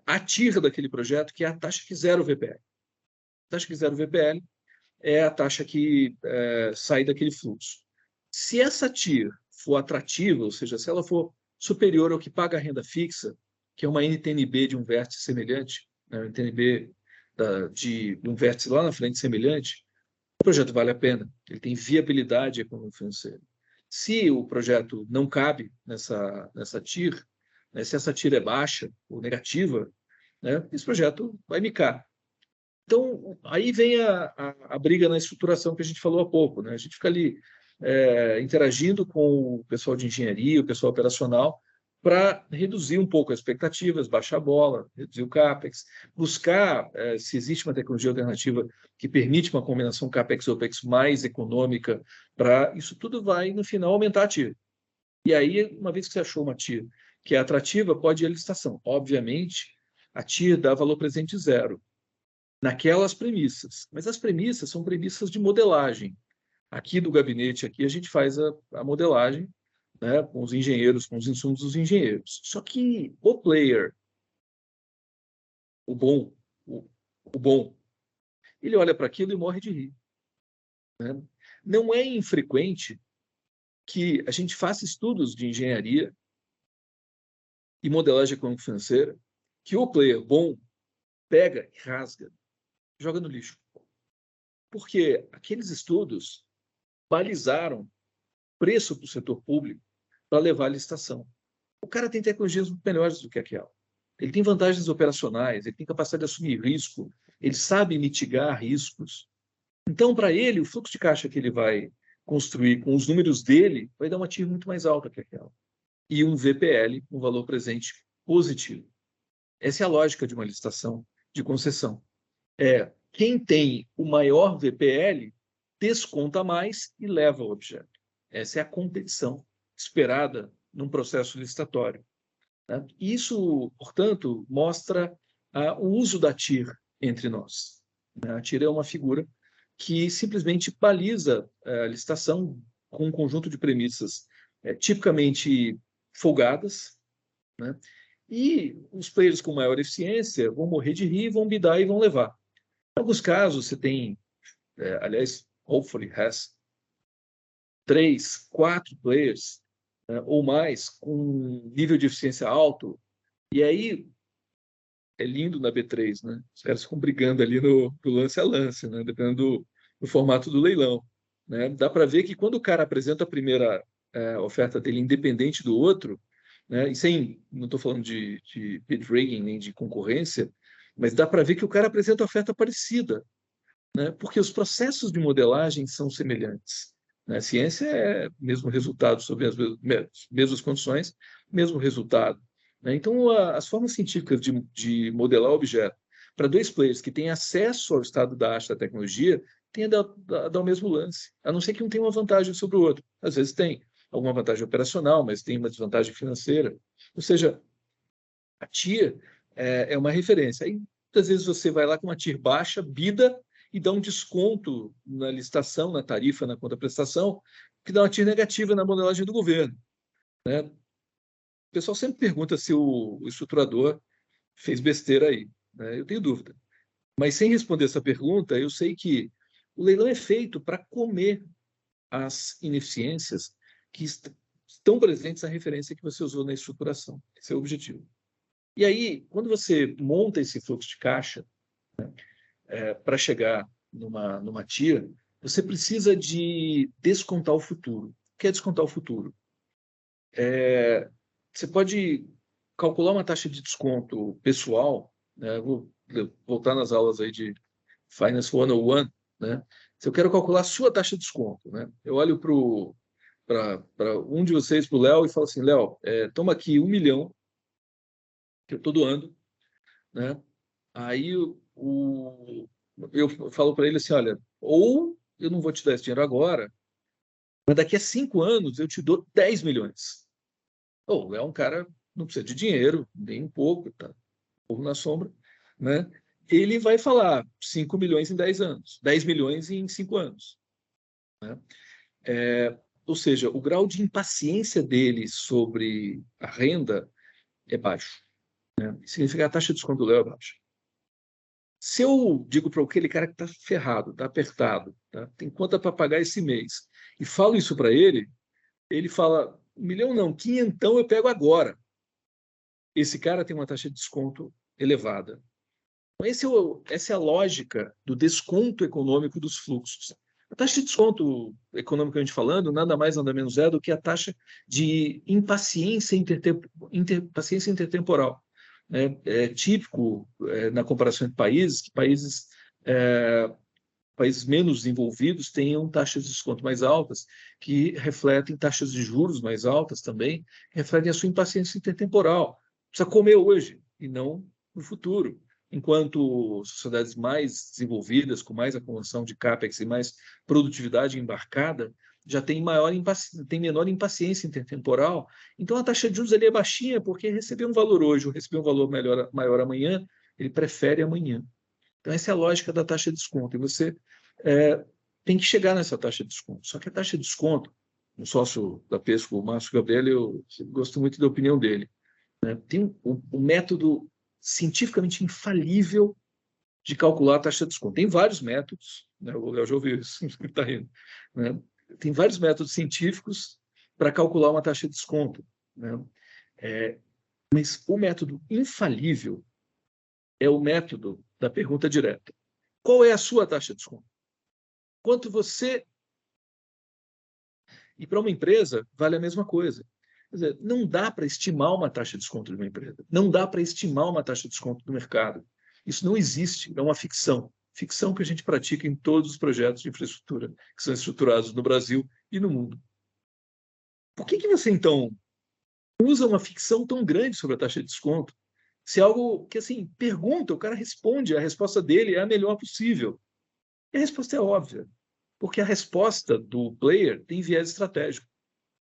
a TIR daquele projeto, que é a taxa que zera o VPL. A taxa que zera o VPL é a taxa que sai daquele fluxo. Se essa TIR for atrativa, ou seja, se ela for superior ao que paga a renda fixa, que é uma NTNB de um vértice semelhante, né, NTNB de um vértice lá na frente semelhante, o projeto vale a pena, ele tem viabilidade econômico-financeira. Se o projeto não cabe nessa TIR, né, se essa TIR é baixa ou negativa, né, esse projeto vai micar. Então, aí vem a briga na estruturação que a gente falou há pouco. Né? A gente fica ali interagindo com o pessoal de engenharia, o pessoal operacional, para reduzir um pouco as expectativas, baixar a bola, reduzir o CAPEX, buscar se existe uma tecnologia alternativa que permite uma combinação CAPEX-OPEX mais econômica, para isso tudo vai, no final, aumentar a TIR. E aí, uma vez que você achou uma TIR que é atrativa, pode ir à licitação. Obviamente, a TIR dá valor presente zero naquelas premissas. Mas as premissas são premissas de modelagem. Aqui do gabinete, aqui a gente faz a modelagem, né, com os engenheiros, com os insumos dos engenheiros. Só que o player, o bom, ele olha para aquilo e morre de rir. Né? Não é infrequente que a gente faça estudos de engenharia e modelagem econômico-financeira que o player bom pega e rasga, joga no lixo. Porque aqueles estudos balizaram preço para o setor público para levar à licitação. O cara tem tecnologias muito melhores do que aquela. Ele tem vantagens operacionais, ele tem capacidade de assumir risco, ele sabe mitigar riscos. Então, para ele, o fluxo de caixa que ele vai construir com os números dele vai dar uma TIR muito mais alta que aquela. E um VPL, um valor presente positivo. Essa é a lógica de uma licitação de concessão. Quem tem o maior VPL desconta mais e leva o objeto. Essa é a competição esperada num processo licitatório, né? Isso, portanto, mostra o uso da TIR entre nós, né? A TIR é uma figura que simplesmente baliza a licitação com um conjunto de premissas tipicamente folgadas, né? E os players com maior eficiência vão morrer de rir, vão bidar e vão levar. Em alguns casos, você tem, aliás, hopefully has 3, 4 players ou mais com nível de eficiência alto, e aí é lindo na B3, né? Os caras ficam brigando ali no lance a lance, né? Dependendo do formato do leilão, né? Dá para ver que quando o cara apresenta a primeira oferta dele independente do outro, né? E sem, não estou falando de bid rigging nem de concorrência, mas dá para ver que o cara apresenta oferta parecida, né? Porque os processos de modelagem são semelhantes, né? A ciência é mesmo resultado sobre as mesmas condições, mesmo resultado, né? Então, as formas científicas de modelar objeto para dois players que têm acesso ao estado da arte da tecnologia têm a dar o mesmo lance, a não ser que um tenha uma vantagem sobre o outro. Às vezes tem alguma vantagem operacional, mas tem uma desvantagem financeira. Ou seja, a TIR é uma referência. Aí, muitas vezes, você vai lá com uma TIR baixa, bida, e dá um desconto na licitação, na tarifa, na contraprestação, que dá uma TIR negativa na modelagem do governo, né? O pessoal sempre pergunta se o estruturador fez besteira aí, né? Eu tenho dúvida. Mas sem responder essa pergunta, eu sei que o leilão é feito para comer as ineficiências que estão presentes na referência que você usou na estruturação. Esse é o objetivo. E aí, quando você monta esse fluxo de caixa, né, para chegar numa TIR, você precisa de descontar o futuro. O que é descontar o futuro? Você pode calcular uma taxa de desconto pessoal, né? Vou voltar nas aulas aí de Finance 101, né? Se eu quero calcular a sua taxa de desconto, né? Eu olho para um de vocês, para o Léo, e falo assim, Léo, toma aqui 1 milhão que eu estou doando, né? Aí eu falo para ele assim, olha, ou eu não vou te dar esse dinheiro agora, mas daqui a 5 anos eu te dou 10 milhões. Ou é um cara, não precisa de dinheiro, nem um pouco, tá? Pouco na sombra, né? Ele vai falar 5 milhões em 10 anos, 10 milhões em 5 anos, né? Ou seja, o grau de impaciência dele sobre a renda é baixo, né? Significa que a taxa de desconto do Léo é baixa. Se eu digo para aquele cara que está ferrado, está apertado, tá? Tem conta para pagar esse mês, e falo isso para ele, ele fala, 1 milhão não, 500 eu pego agora. Esse cara tem uma taxa de desconto elevada. Então, essa é a lógica do desconto econômico dos fluxos. A taxa de desconto, economicamente falando, nada mais, nada menos é do que a taxa de impaciência intertemporal. É típico, na comparação entre países, que países menos desenvolvidos tenham taxas de desconto mais altas, que refletem taxas de juros mais altas também, que refletem a sua impaciência intertemporal. Precisa comer hoje e não no futuro. Enquanto sociedades mais desenvolvidas, com mais acumulação de CAPEX e mais produtividade embarcada, já tem menor impaciência intertemporal. Então, a taxa de juros ali é baixinha porque receber um valor hoje ou receber um valor maior amanhã, ele prefere amanhã. Então, essa é a lógica da taxa de desconto. E você tem que chegar nessa taxa de desconto. Só que a taxa de desconto, um sócio da Pesco, o Márcio Gabriel, eu gosto muito da opinião dele, né? Tem um método cientificamente infalível de calcular a taxa de desconto. Tem vários métodos, né? O Léo já ouviu isso, está rindo, né? Tem vários métodos científicos para calcular uma taxa de desconto, né? Mas o método infalível é o método da pergunta direta. Qual é a sua taxa de desconto? Quanto você... E para uma empresa, vale a mesma coisa. Quer dizer, não dá para estimar uma taxa de desconto de uma empresa. Não dá para estimar uma taxa de desconto do mercado. Isso não existe, é uma ficção. Ficção que a gente pratica em todos os projetos de infraestrutura que são estruturados no Brasil e no mundo. Por que você, então, usa uma ficção tão grande sobre a taxa de desconto? Se é algo que, assim, pergunta, o cara responde, a resposta dele é a melhor possível. E a resposta é óbvia, porque a resposta do player tem viés estratégico.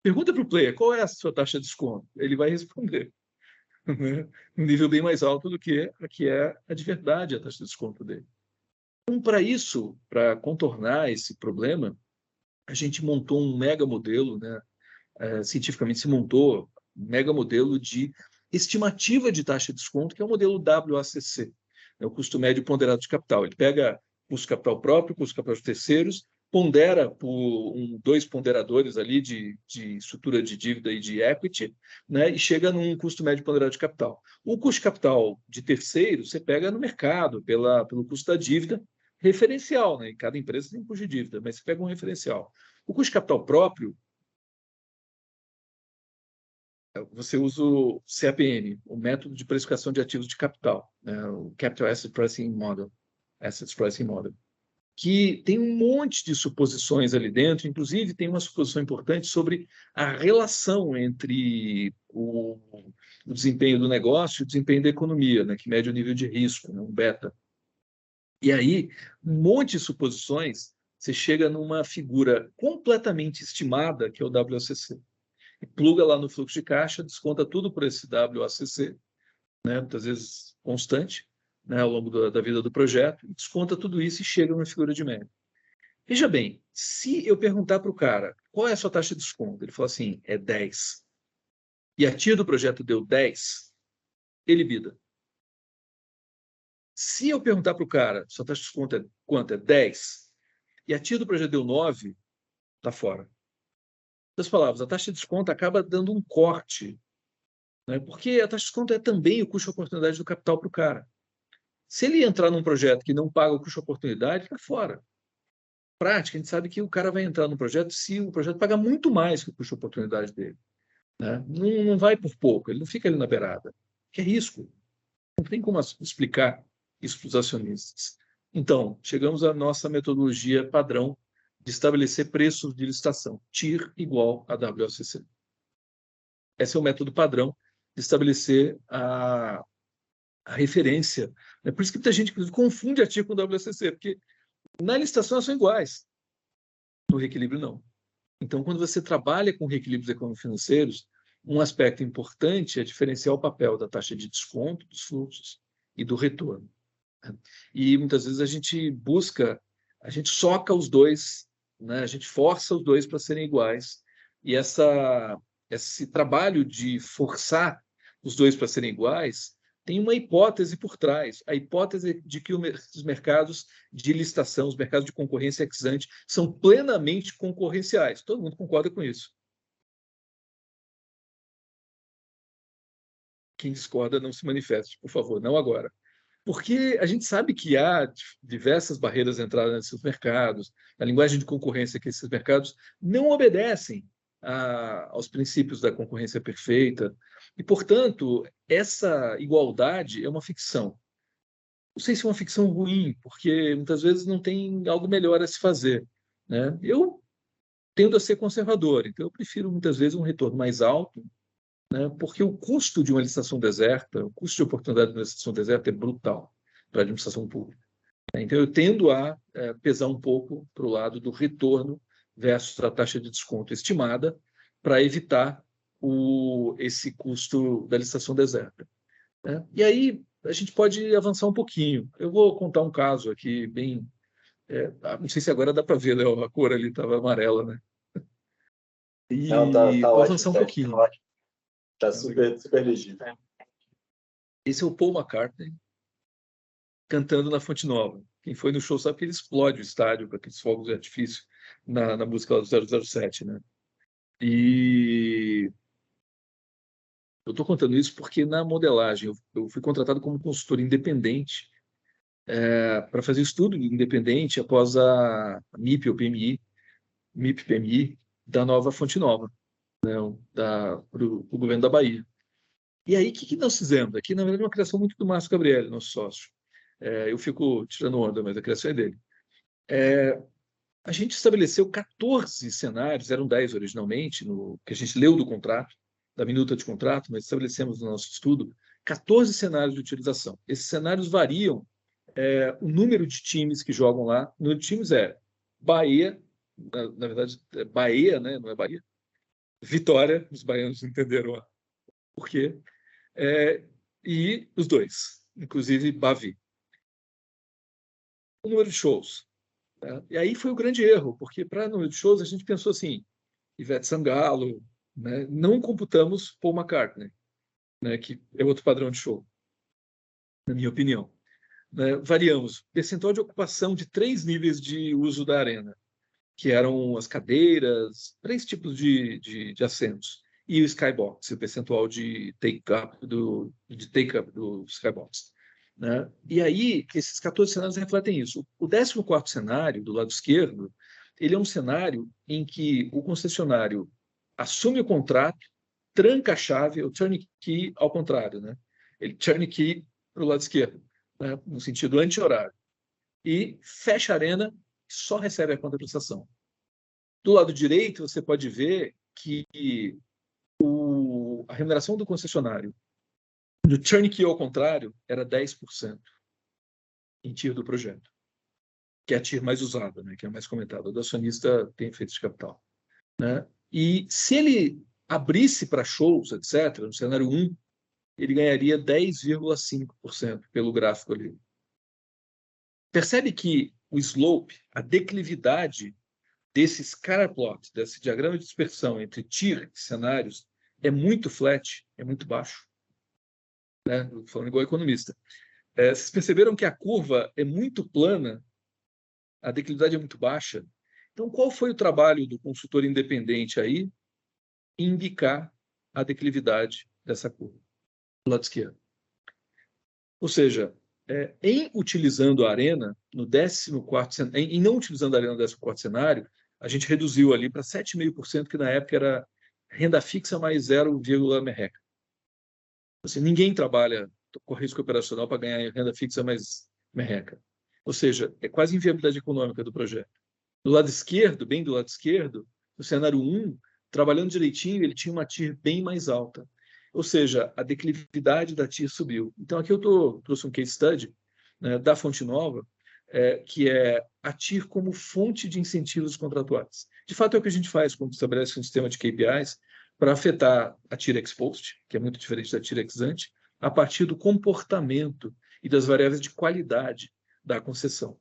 Pergunta para o player, qual é a sua taxa de desconto? Ele vai responder, né? Um nível bem mais alto do que a que é a de verdade a taxa de desconto dele. Então, para isso, para contornar esse problema, a gente montou um mega modelo, né? Cientificamente se montou um mega modelo de estimativa de taxa de desconto, que é o modelo WACC, né? O custo médio ponderado de capital. Ele pega custo de capital próprio, custo de capital de terceiros, pondera por dois ponderadores ali de estrutura de dívida e de equity, né? E chega num custo médio ponderado de capital. O custo de capital de terceiros você pega no mercado pelo custo da dívida referencial, né? Cada empresa tem um custo de dívida, mas você pega um referencial. O custo de capital próprio, você usa o CAPM, o método de precificação de ativos de capital, né? O Capital Asset Pricing Model, Assets Pricing Model, que tem um monte de suposições ali dentro, inclusive tem uma suposição importante sobre a relação entre o desempenho do negócio e o desempenho da economia, né? Que mede o nível de risco, né? Um beta. E aí, um monte de suposições, você chega numa figura completamente estimada, que é o WACC. E pluga lá no fluxo de caixa, desconta tudo por esse WACC, né? Muitas vezes constante, né? Ao longo da vida do projeto, desconta tudo isso e chega numa figura de média. Veja bem, se eu perguntar para o cara qual é a sua taxa de desconto, ele fala assim, é 10. E a tia do projeto deu 10, ele bida. Se eu perguntar para o cara, sua taxa de desconto é quanto? É 10. E a tia do projeto deu 9, está fora. Em outras palavras, a taxa de desconto acaba dando um corte, né? Porque a taxa de desconto é também o custo de oportunidade do capital para o cara. Se ele entrar num projeto que não paga o custo de oportunidade, está fora. Prática, a gente sabe que o cara vai entrar num projeto se o projeto paga muito mais que o custo de oportunidade dele, né? Não vai por pouco, ele não fica ali na beirada. Que é risco. Não tem como explicar isso para os acionistas. Então, chegamos à nossa metodologia padrão de estabelecer preços de licitação, TIR igual a WACC. Esse é o método padrão de estabelecer a referência. É por isso que muita gente confunde a TIR com WACC, porque na licitação elas são iguais, no reequilíbrio não. Então, quando você trabalha com reequilíbrios econômico-financeiros, um aspecto importante é diferenciar o papel da taxa de desconto dos fluxos e do retorno. E muitas vezes a gente soca os dois, né? A gente força os dois para serem iguais. E esse trabalho de forçar os dois para serem iguais tem uma hipótese por trás. A hipótese de que os mercados de licitação, os mercados de concorrência ex ante, são plenamente concorrenciais. Todo mundo concorda com isso. Quem discorda não se manifeste, por favor, não agora. Porque a gente sabe que há diversas barreiras de entrada nesses mercados, a linguagem de concorrência que esses mercados não obedecem aos princípios da concorrência perfeita, e, portanto, essa igualdade é uma ficção. Não sei se é uma ficção ruim, porque muitas vezes não tem algo melhor a se fazer, né? Eu tendo a ser conservador, então eu prefiro muitas vezes um retorno mais alto, né? Porque o custo de uma licitação deserta, o custo de oportunidade de uma licitação deserta é brutal para a administração pública. Então, eu tendo a pesar um pouco para o lado do retorno versus a taxa de desconto estimada para evitar esse custo da licitação deserta, né? E aí, a gente pode avançar um pouquinho. Eu vou contar um caso aqui bem... não sei se agora dá para ver, né? A cor ali estava amarela, né? E não, tá vou ótimo, avançar um tá pouquinho. ótimo. Tá super legítimo. Esse é o Paul McCartney cantando na Fonte Nova. Quem foi no show sabe que ele explode o estádio com aqueles fogos de artifício na música do 007, né? E eu estou contando isso porque na modelagem eu fui contratado como consultor independente para fazer estudo independente após a MIP ou PMI, MIP-PMI da nova Fonte Nova, né? Para o governo da Bahia. E aí, o que nós fizemos? Aqui, na verdade, é uma criação muito do Márcio Gabriel, nosso sócio. Eu fico tirando onda, mas a criação é dele. A gente estabeleceu 14 cenários, eram 10 originalmente, no que a gente leu do contrato, da minuta de contrato, mas estabelecemos no nosso estudo 14 cenários de utilização. Esses cenários variam o número de times que jogam lá. O número de times é Bahia, na verdade, é Bahia, né? Não é Bahia. Vitória, os baianos entenderam por quê, e os dois, inclusive Bavi. O número de shows. Né? E aí foi o grande erro, porque para número de shows a gente pensou assim, Ivete Sangalo, né? Não computamos Paul McCartney, né? Que é outro padrão de show, na minha opinião. Né? Variamos percentual de ocupação de 3 níveis de uso da arena, que eram as cadeiras, 3 tipos de assentos, e o skybox, o percentual de take-up do skybox. Né? E aí, esses 14 cenários refletem isso. O 14º cenário, do lado esquerdo, ele é um cenário em que o concessionário assume o contrato, tranca a chave, o turnkey ao contrário, né? Ele turnkey para o lado esquerdo, né? No sentido anti-horário, e fecha a arena e só recebe a contraprestação. Do lado direito, você pode ver que a remuneração do concessionário do turnkey ao contrário era 10% em TIR do projeto, que é a TIR mais usada, né, que é a mais comentada. O do acionista tem efeitos de capital. Né? E se ele abrisse para shows, etc., no cenário 1, ele ganharia 10,5% pelo gráfico ali. Percebe que o slope, a declividade desse scatter plot, desse diagrama de dispersão entre TIR e cenários, é muito flat, é muito baixo. Né? Falando igual economista. Vocês perceberam que a curva é muito plana, a declividade é muito baixa. Então, qual foi o trabalho do consultor independente aí? Indicar a declividade dessa curva, do lado esquerdo. Ou seja, em utilizando a arena, no 14º, em não utilizando a arena no 14º cenário, a gente reduziu ali para 7,5%, que na época era renda fixa mais 0, merreca. Assim, ninguém trabalha com risco operacional para ganhar renda fixa mais merreca. Ou seja, é quase inviabilidade econômica do projeto. Do lado esquerdo, bem do lado esquerdo, no cenário 1, trabalhando direitinho, ele tinha uma TIR bem mais alta. Ou seja, a declividade da TIR subiu. Então, aqui eu trouxe um case study, né, da Fonte Nova, que é a TIR como fonte de incentivos contratuais. De fato, é o que a gente faz quando estabelece um sistema de KPIs para afetar a TIR ex post, que é muito diferente da TIR ex ante, a partir do comportamento e das variáveis de qualidade da concessão.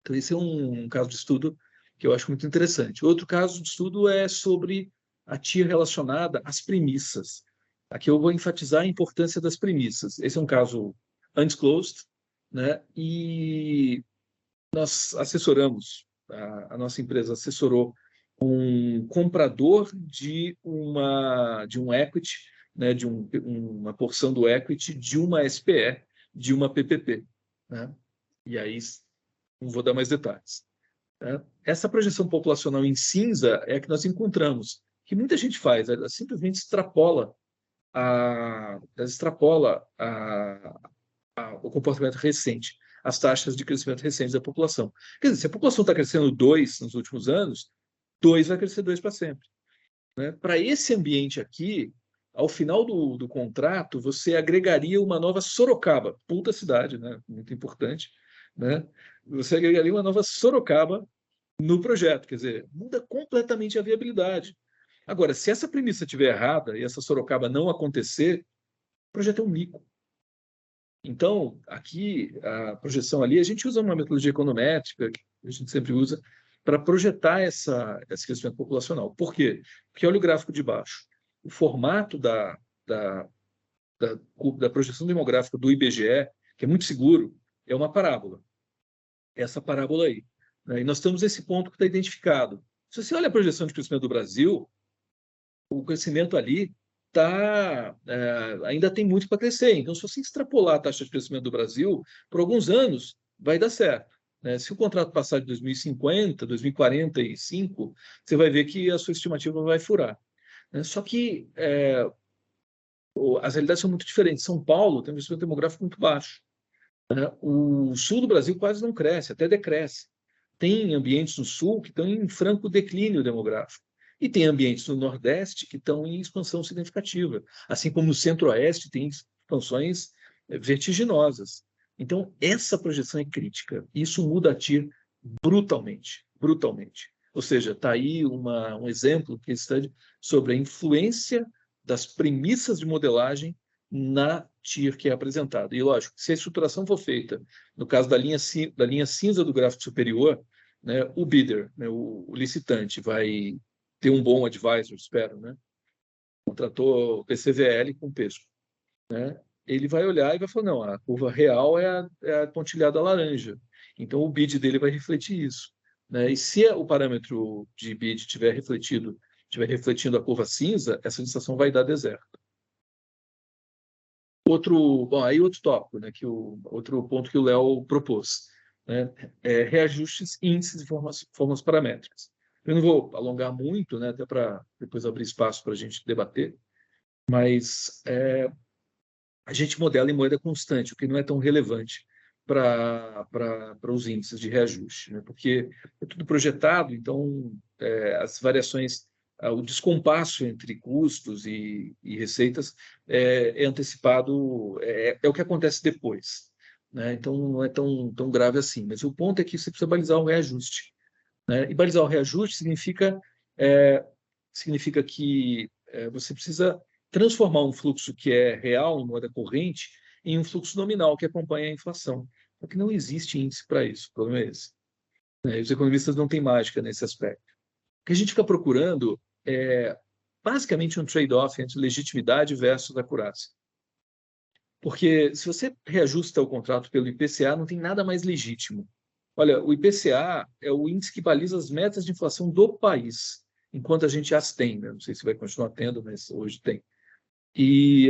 Então, esse é um caso de estudo que eu acho muito interessante. Outro caso de estudo é sobre a TIR relacionada às premissas. Aqui eu vou enfatizar a importância das premissas. Esse é um caso undisclosed, né? E nós assessoramos, a nossa empresa assessorou um comprador de um equity, né? De uma porção do equity de uma SPE, de uma PPP. Né? E aí não vou dar mais detalhes. Essa projeção populacional em cinza é a que nós encontramos, que muita gente faz, ela simplesmente extrapola o comportamento recente, as taxas de crescimento recente da população. Quer dizer, se a população está crescendo 2 nos últimos anos, 2 vai crescer 2 para sempre. Né? Para esse ambiente aqui, ao final do contrato, você agregaria uma nova Sorocaba, puta cidade, né? Muito importante, né? Você agregaria uma nova Sorocaba no projeto, quer dizer, muda completamente a viabilidade. Agora, se essa premissa estiver errada e essa Sorocaba não acontecer, o projeto é um mico. Então, aqui, a projeção ali, a gente usa uma metodologia econométrica, que a gente sempre usa, para projetar esse crescimento populacional. Por quê? Porque olha o gráfico de baixo. O formato da projeção demográfica do IBGE, que é muito seguro, é uma parábola. Essa parábola aí. Né? E nós temos esse ponto que está identificado. Se você olha a projeção de crescimento do Brasil, o crescimento ali ainda tem muito para crescer. Então, se você extrapolar a taxa de crescimento do Brasil, por alguns anos, vai dar certo. Né? Se o contrato passar de 2050, 2045, você vai ver que a sua estimativa vai furar. Né? Só que as realidades são muito diferentes. São Paulo tem um crescimento demográfico muito baixo. Né? O sul do Brasil quase não cresce, até decresce. Tem ambientes no sul que estão em franco declínio demográfico. E tem ambientes no Nordeste que estão em expansão significativa. Assim como no Centro-Oeste tem expansões vertiginosas. Então, essa projeção é crítica. Isso muda a TIR brutalmente. Brutalmente. Ou seja, está aí um exemplo que study sobre a influência das premissas de modelagem na TIR que é apresentada. E, lógico, se a estruturação for feita, no caso da linha cinza do gráfico superior, né, o bidder, né, o licitante, vai ter um bom advisor, espero, né? Contratou o PCVL com peso, né? Ele vai olhar e vai falar, não, a curva real é a pontilhada laranja. Então, o bid dele vai refletir isso, né? E se o parâmetro de bid estiver refletindo a curva cinza, essa licitação vai dar deserto. Outro tópico, né, outro ponto que o Léo propôs, né, reajustes, índices e formas paramétricas. Eu não vou alongar muito, né, até para depois abrir espaço para a gente debater, mas a gente modela em moeda constante, o que não é tão relevante para os índices de reajuste, né, porque é tudo projetado, então as variações, o descompasso entre custos e receitas é antecipado, é o que acontece depois, né? Então não é tão grave assim. Mas o ponto é que você precisa balizar o reajuste, né? E balizar o reajuste significa que você precisa transformar um fluxo que é real, em moeda corrente, em um fluxo nominal que acompanha a inflação. Porque não existe índice para isso, o problema é esse, né? E os economistas não têm mágica nesse aspecto. O que a gente fica procurando é basicamente um trade-off entre legitimidade versus acurácia. Porque se você reajusta o contrato pelo IPCA, não tem nada mais legítimo. Olha, o IPCA é o índice que baliza as metas de inflação do país, enquanto a gente as tem, né? Não sei se vai continuar tendo, mas hoje tem. E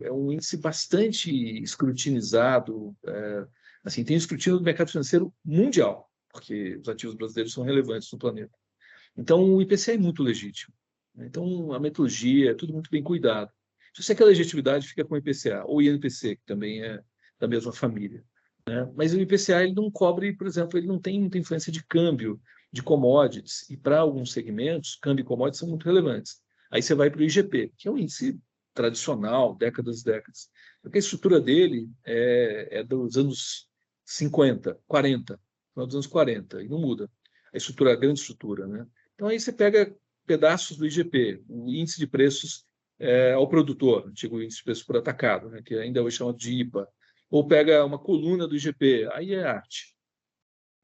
é um índice bastante escrutinizado, assim, tem escrutínio do mercado financeiro mundial, porque os ativos brasileiros são relevantes no planeta. Então, o IPCA é muito legítimo, né? Então, a metodologia é tudo muito bem cuidado. Se você quer legitimidade, fica com o IPCA, ou INPC, que também é da mesma família, né? Mas o IPCA ele não cobre, por exemplo, ele não tem muita influência de câmbio, de commodities, e para alguns segmentos, câmbio e commodities são muito relevantes. Aí você vai para o IGP, que é um índice tradicional, décadas e décadas. Porque a estrutura dele é dos anos 50, 40, final dos anos 40, e não muda. A estrutura, a grande estrutura, né? Então, aí você pega pedaços do IGP, o índice de preços ao produtor, antigo índice de preços por atacado, né, que ainda hoje chama de IPA, ou pega uma coluna do IGP, aí é arte,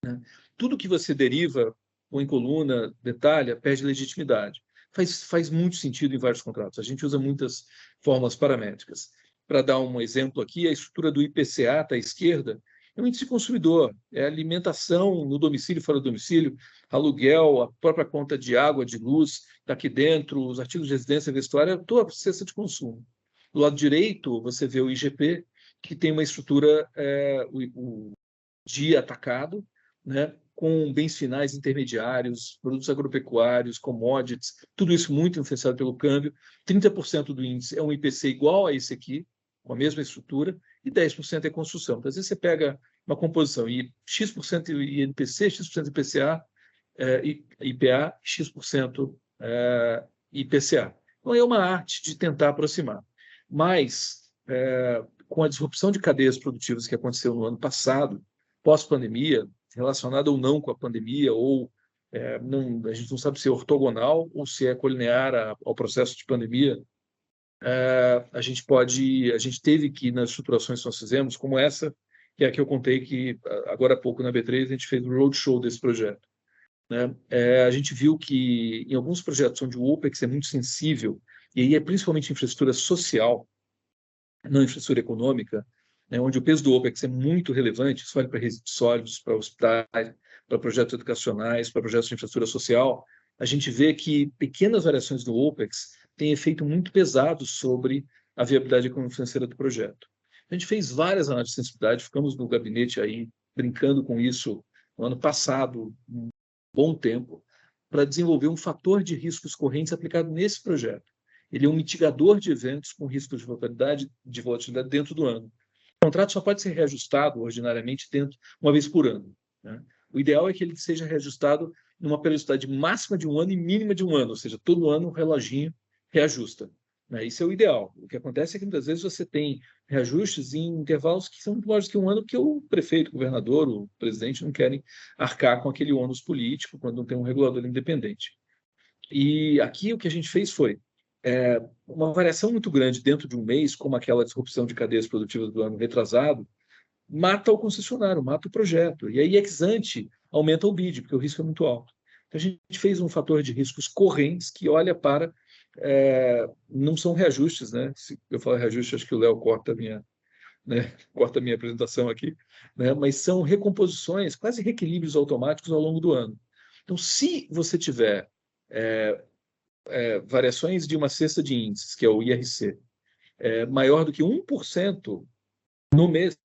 né? Tudo que você deriva ou em coluna, detalha, perde legitimidade. Faz muito sentido em vários contratos. A gente usa muitas formas paramétricas. Para dar um exemplo aqui, a estrutura do IPCA, está à esquerda, é o índice consumidor, é alimentação no domicílio e fora do domicílio, aluguel, a própria conta de água, de luz, está aqui dentro, os artigos de residência, vestuário, toda a cesta de consumo. Do lado direito, você vê o IGP, que tem uma estrutura de atacado, né, com bens finais intermediários, produtos agropecuários, commodities, tudo isso muito influenciado pelo câmbio. 30% do índice é um IPC igual a esse aqui, com a mesma estrutura, e 10% é construção. Então, às vezes você pega uma composição e X% INPC, X% IPCA, IPA, X% IPCA. Então, é uma arte de tentar aproximar. Mas, com a disrupção de cadeias produtivas que aconteceu no ano passado, pós-pandemia, relacionada ou não com a pandemia, ou a gente não sabe se é ortogonal ou se é colinear ao processo de pandemia, a gente teve que, nas estruturações que nós fizemos, como essa, que é a que eu contei que agora há pouco na B3 a gente fez o roadshow desse projeto, né? A gente viu que em alguns projetos onde o OPEX é muito sensível, e aí é principalmente infraestrutura social, não infraestrutura econômica, né, onde o peso do OPEX é muito relevante, isso vale para resíduos sólidos, para hospitais, para projetos educacionais, para projetos de infraestrutura social, a gente vê que pequenas variações do OPEX têm efeito muito pesado sobre a viabilidade econômica financeira do projeto. A gente fez várias análises de sensibilidade, ficamos no gabinete aí brincando com isso no ano passado, um bom tempo, para desenvolver um fator de riscos correntes aplicado nesse projeto. Ele é um mitigador de eventos com risco de volatilidade dentro do ano. O contrato só pode ser reajustado ordinariamente uma vez por ano, né? O ideal é que ele seja reajustado numa periodicidade máxima de um ano e mínima de um ano, ou seja, todo ano o reloginho reajusta, né? Isso é o ideal. O que acontece é que muitas vezes você tem reajustes em intervalos que são muito maiores que um ano, porque o prefeito, o governador, o presidente não querem arcar com aquele ônus político quando não tem um regulador independente. E aqui o que a gente fez foi uma variação muito grande dentro de um mês, como aquela disrupção de cadeias produtivas do ano retrasado, mata o concessionário, mata o projeto. E aí, ex ante, aumenta o bid, porque o risco é muito alto. Então, a gente fez um fator de riscos correntes que olha para. Não são reajustes, né? Se eu falar reajuste, acho que o Léo corta corta a minha apresentação aqui, né? Mas são recomposições, quase reequilíbrios automáticos ao longo do ano. Então, se você tiver variações de uma cesta de índices, que é o IRC, maior do que 1% no mês,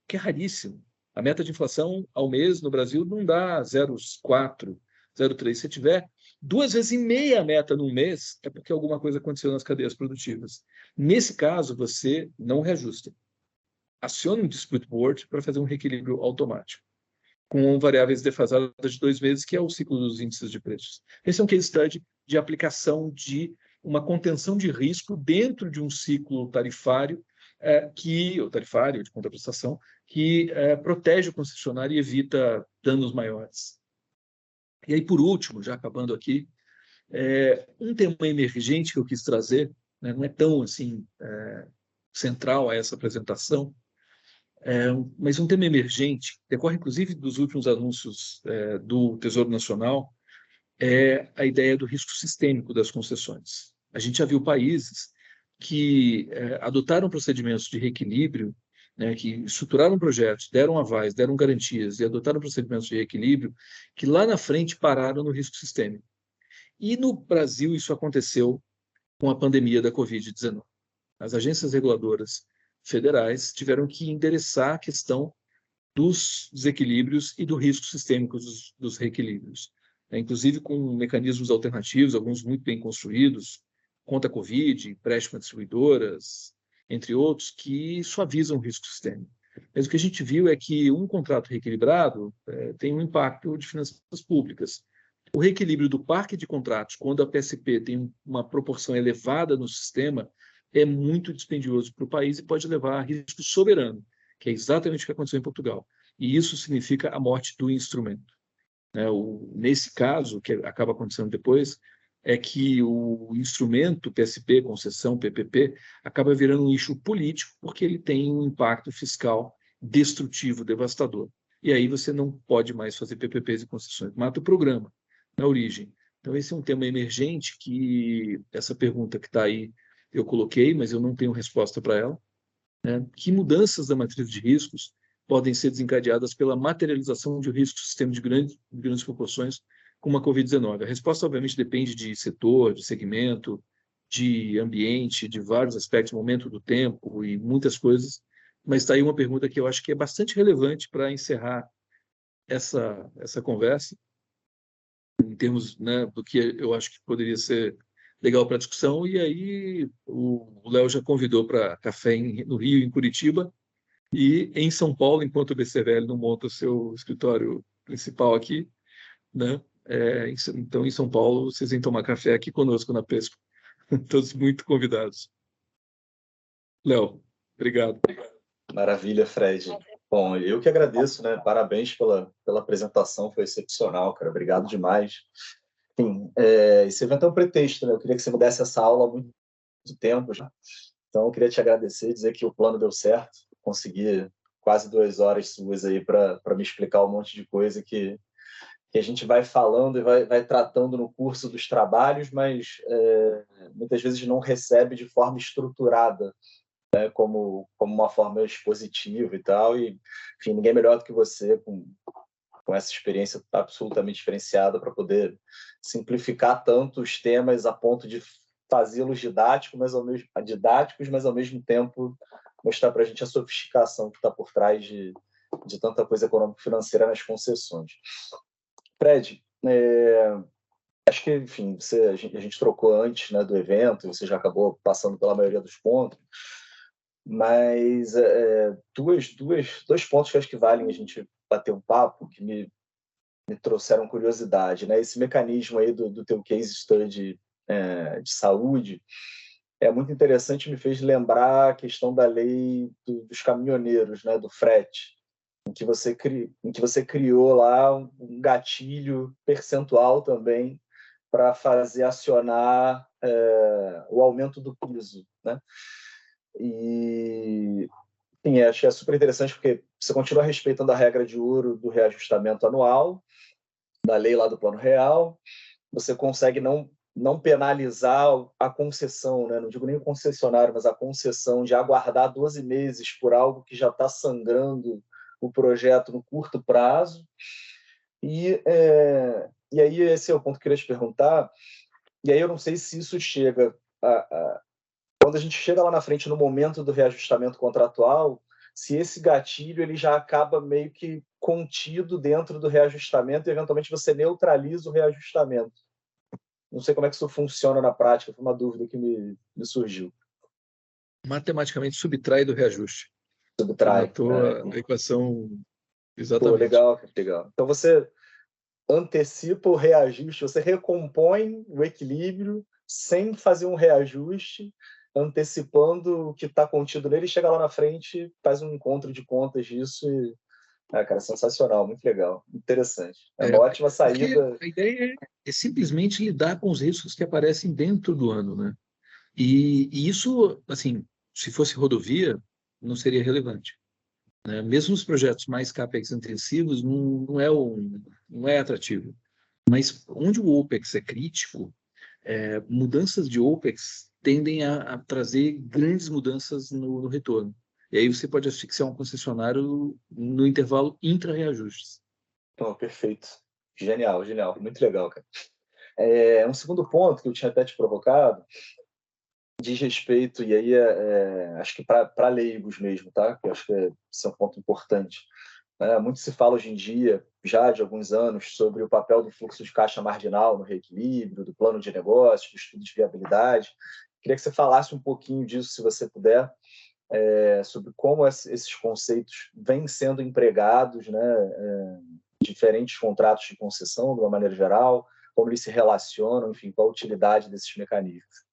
que é raríssimo. A meta de inflação ao mês no Brasil não dá 0,4, 0,3. Se tiver 2,5 vezes a meta num mês, é porque alguma coisa aconteceu nas cadeias produtivas. Nesse caso, você não reajusta. Aciona um dispute board para fazer um reequilíbrio automático, com variáveis defasadas de 2 meses, que é o ciclo dos índices de preços. Esse é um case study de aplicação de uma contenção de risco dentro de um ciclo tarifário, o tarifário de contraprestação, que protege o concessionário e evita danos maiores. E aí, por último, já acabando aqui, um tema emergente que eu quis trazer, né, não é tão assim central a essa apresentação, mas um tema emergente, decorre inclusive dos últimos anúncios do Tesouro Nacional, é a ideia do risco sistêmico das concessões. A gente já viu países que adotaram procedimentos de reequilíbrio, né, que estruturaram projetos, deram avais, deram garantias e adotaram procedimentos de reequilíbrio que lá na frente pararam no risco sistêmico. E no Brasil isso aconteceu com a pandemia da Covid-19. As agências reguladoras federais tiveram que endereçar a questão dos desequilíbrios e do risco sistêmico dos reequilíbrios, inclusive com mecanismos alternativos, alguns muito bem construídos, contra a Covid, empréstimo a distribuidoras, entre outros, que suavizam o risco sistêmico. Mas o que a gente viu é que um contrato reequilibrado tem um impacto de finanças públicas. O reequilíbrio do parque de contratos, quando a PSP tem uma proporção elevada no sistema, é muito dispendioso para o país e pode levar a risco soberano, que é exatamente o que aconteceu em Portugal. E isso significa a morte do instrumento. Nesse caso, que acaba acontecendo depois, é que o instrumento PSP, concessão, PPP, acaba virando um eixo político, porque ele tem um impacto fiscal destrutivo, devastador. E aí você não pode mais fazer PPPs e concessões, mata o programa na origem. Então, esse é um tema emergente que essa pergunta que está aí eu coloquei, mas eu não tenho resposta para ela. Que mudanças da matriz de riscos podem ser desencadeadas pela materialização de um risco sistêmico de grandes proporções, como a Covid-19? A resposta, obviamente, depende de setor, de segmento, de ambiente, de vários aspectos, momento do tempo e muitas coisas, mas está aí uma pergunta que eu acho que é bastante relevante para encerrar essa conversa, em termos, né, do que eu acho que poderia ser legal para discussão. E aí o Léo já convidou para café no Rio, em Curitiba, e em São Paulo, enquanto o BCVL não monta o seu escritório principal aqui, né? Então, em São Paulo, vocês vêm tomar café aqui conosco na Pesco. Todos muito convidados. Léo, obrigado. Maravilha, Fred. Bom, eu que agradeço, né? Parabéns pela apresentação, foi excepcional, cara. Obrigado demais. Enfim, esse evento é um pretexto, né? Eu queria que você me desse essa aula há muito tempo já. Então, eu queria te agradecer, dizer que o plano deu certo. Consegui quase 2 horas suas aí para me explicar um monte de coisa que a gente vai falando e vai tratando no curso dos trabalhos, mas muitas vezes não recebe de forma estruturada, né, como uma forma expositiva e tal. E, enfim, ninguém melhor do que você, com essa experiência absolutamente diferenciada, para poder simplificar tanto os temas a ponto de fazê-los didáticos, mas ao mesmo tempo mostrar para a gente a sofisticação que está por trás de tanta coisa econômico-financeira nas concessões. Fred, acho que, enfim, a gente trocou antes, né, do evento, você já acabou passando pela maioria dos pontos, mas dois pontos que acho que valem a gente bater um papo, que me trouxeram curiosidade, né? Esse mecanismo aí do teu case study de saúde, é muito interessante, me fez lembrar a questão da lei dos caminhoneiros, né, do frete, em que você criou lá um gatilho percentual também para fazer acionar o aumento do piso, né? E sim, achei super interessante porque você continua respeitando a regra de ouro do reajustamento anual, da lei lá do Plano Real, você consegue não penalizar a concessão, né? Não digo nem o concessionário, mas a concessão de aguardar 12 meses por algo que já está sangrando o projeto no curto prazo. E aí esse é o ponto que eu queria te perguntar, e aí eu não sei se isso chega quando a gente chega lá na frente no momento do reajustamento contratual, se esse gatilho ele já acaba meio que contido dentro do reajustamento e eventualmente você neutraliza o reajustamento. Não sei como é que isso funciona na prática, foi uma dúvida que me surgiu. Matematicamente subtrai do reajuste. Subtrai. Matou a equação Pô, exatamente. legal, legal. Então você antecipa o reajuste, você recompõe o equilíbrio sem fazer um reajuste, antecipando o que está contido nele, chega lá na frente, faz um encontro de contas disso e... cara, sensacional, muito legal, interessante. É uma ótima Porque saída. a ideia é simplesmente lidar com os riscos que aparecem dentro do ano, né? E isso, assim, se fosse rodovia, não seria relevante, né? Mesmo os projetos mais capex intensivos não é atrativo. Mas onde o OPEX é crítico, mudanças de OPEX tendem a trazer grandes mudanças no retorno. E aí você pode asfixiar um concessionário no intervalo intra-reajustes. Oh, perfeito. Genial, genial. Muito legal, cara. Um segundo ponto que eu tinha até te provocado diz respeito, e aí acho que para leigos mesmo, tá? Que eu acho que esse é um ponto importante. Muito se fala hoje em dia, já de alguns anos, sobre o papel do fluxo de caixa marginal no reequilíbrio, do plano de negócio, do estudo de viabilidade. Queria que você falasse um pouquinho disso, se você puder, sobre como esses conceitos vêm sendo empregados, né, em diferentes contratos de concessão, de uma maneira geral, como eles se relacionam, enfim, qual a utilidade desses mecanismos.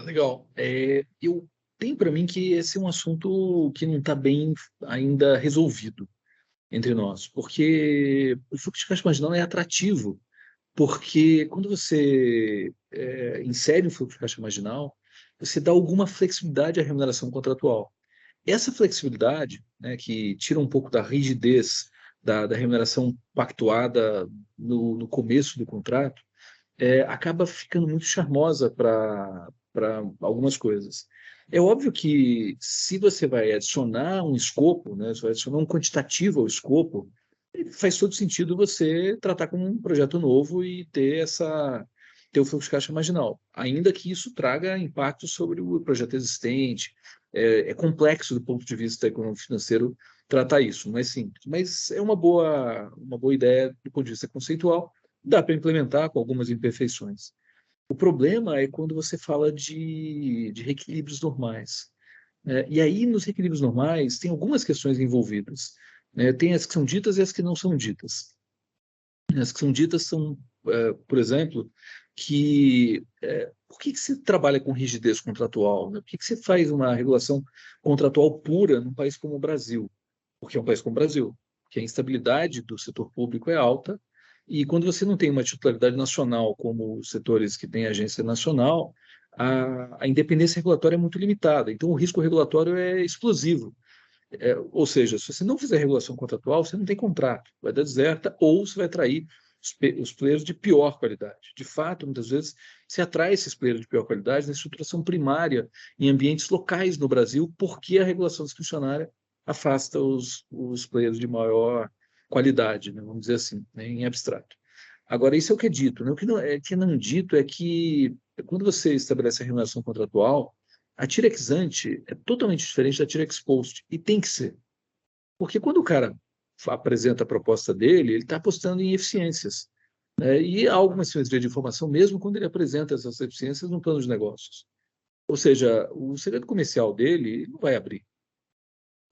Legal. Eu tenho para mim que esse é um assunto que não está bem ainda resolvido entre nós, porque o fluxo de caixa marginal é atrativo, porque quando você insere um fluxo de caixa marginal, você dá alguma flexibilidade à remuneração contratual. Essa flexibilidade, né, que tira um pouco da rigidez da remuneração pactuada no começo do contrato, acaba ficando muito charmosa para algumas coisas. É óbvio que se você vai adicionar um escopo, né, você vai adicionar um quantitativo ao escopo, faz todo sentido você tratar como um projeto novo e ter o fluxo de caixa marginal, ainda que isso traga impacto sobre o projeto existente. É complexo do ponto de vista econômico-financeiro tratar isso, mas sim, mas é uma boa ideia do ponto de vista conceitual, dá para implementar com algumas imperfeições. O problema é quando você fala de reequilíbrios normais. E aí, nos reequilíbrios normais, tem algumas questões envolvidas. Tem as que são ditas e as que não são ditas. As que são ditas são, por exemplo, por que você trabalha com rigidez contratual? Né? Por que você faz uma regulação contratual pura num país como o Brasil? Porque é um país como o Brasil, que a instabilidade do setor público é alta, e quando você não tem uma titularidade nacional, como os setores que têm agência nacional, a independência regulatória é muito limitada, então o risco regulatório é explosivo. Ou seja, se você não fizer regulação contratual, você não tem contrato, vai dar deserta, ou você vai atrair os players de pior qualidade. De fato, muitas vezes, se atrai esses players de pior qualidade na estruturação primária, em ambientes locais no Brasil, porque a regulação discricionária afasta os players de maior qualidade, né, vamos dizer assim, né, em abstrato. Agora, isso é o que é dito. Né? O que não dito é que, quando você estabelece a remuneração contratual, a tira ex ante é totalmente diferente da tira ex post, e tem que ser. Porque quando o cara apresenta a proposta dele, ele está apostando em eficiências. Né? E há alguma simetria de informação, mesmo quando ele apresenta essas eficiências no plano de negócios. Ou seja, o segredo comercial dele não vai abrir.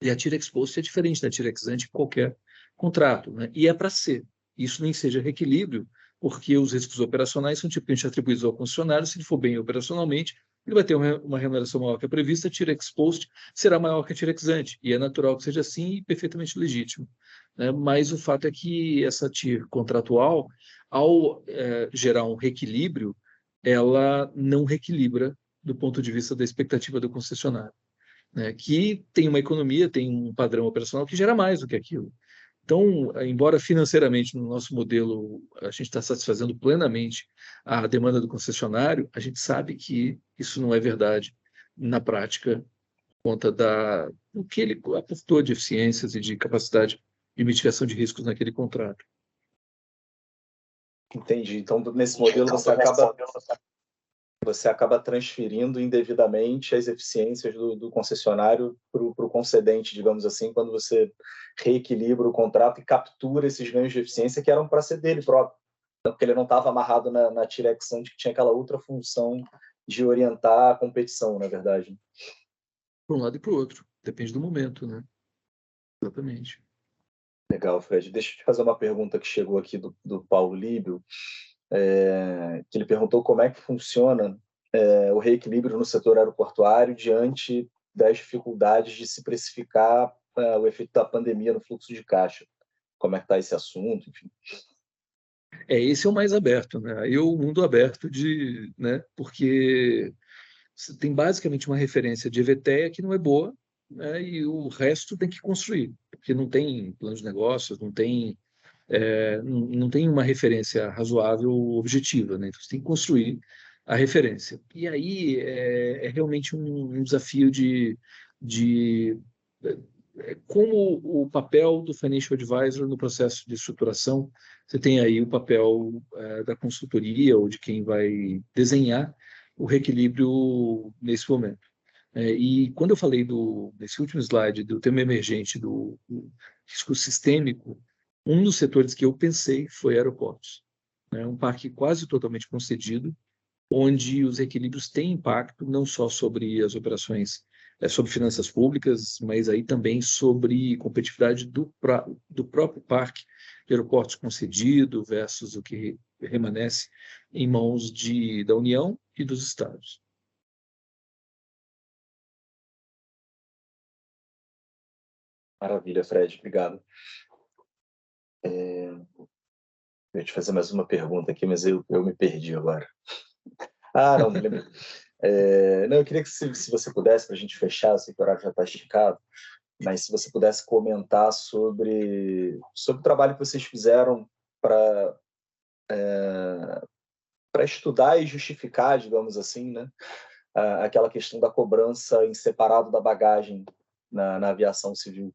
E a tira ex post é diferente da tira ex ante em qualquer contrato. Né? E é para ser. Isso nem seja reequilíbrio, porque os riscos operacionais são tipicamente atribuídos ao concessionário. Se ele for bem operacionalmente, ele vai ter uma remuneração maior que a prevista, a tira ex post será maior que a tira ex ante, e é natural que seja assim e perfeitamente legítimo, né? Mas o fato é que essa TIR contratual, ao gerar um reequilíbrio, ela não reequilibra do ponto de vista da expectativa do concessionário, né? Que tem uma economia, tem um padrão operacional que gera mais do que aquilo. Então, embora financeiramente no nosso modelo a gente está satisfazendo plenamente a demanda do concessionário, a gente sabe que isso não é verdade na prática, por conta do que ele aportou de eficiências e de capacidade de mitigação de riscos naquele contrato. Entendi. Então, nesse modelo, você acaba transferindo indevidamente as eficiências do concessionário para o concedente, digamos assim, quando você reequilibra o contrato e captura esses ganhos de eficiência que eram para ser dele próprio, porque ele não estava amarrado na tira ex ante, que tinha aquela outra função de orientar a competição, na verdade. Para um lado e para o outro, depende do momento, né? Exatamente. Legal, Fred. Deixa eu te fazer uma pergunta que chegou aqui do Paulo Líbio, que ele perguntou como é que funciona o reequilíbrio no setor aeroportuário diante das dificuldades de se precificar o efeito da pandemia no fluxo de caixa. Como é que está esse assunto, enfim. Esse é o mais aberto, né? Aí o mundo aberto né? Porque você tem basicamente uma referência de EVTEA que não é boa, né? E o resto tem que construir, porque não tem plano de negócios, não tem uma referência razoável objetiva, né? Então você tem que construir a referência. E aí é realmente um desafio de como o papel do financial advisor no processo de estruturação. Você tem aí o papel da consultoria ou de quem vai desenhar o reequilíbrio nesse momento. E quando eu falei nesse último slide do tema emergente, do risco sistêmico, um dos setores que eu pensei foi aeroportos, né? Um parque quase totalmente concedido, onde os equilíbrios têm impacto não só sobre as operações, sobre finanças públicas, mas aí também sobre competitividade do próprio parque de aeroportos concedido versus o que remanesce em mãos da União e dos estados. Maravilha, Fred. Obrigado. Eu ia te fazer mais uma pergunta aqui, mas eu me perdi agora. Não, me lembro. Não, eu queria que, se você pudesse, para a gente fechar, sei que o horário já está esticado, mas se você pudesse comentar sobre o trabalho que vocês fizeram para estudar e justificar, digamos assim, né, aquela questão da cobrança em separado da bagagem na aviação civil.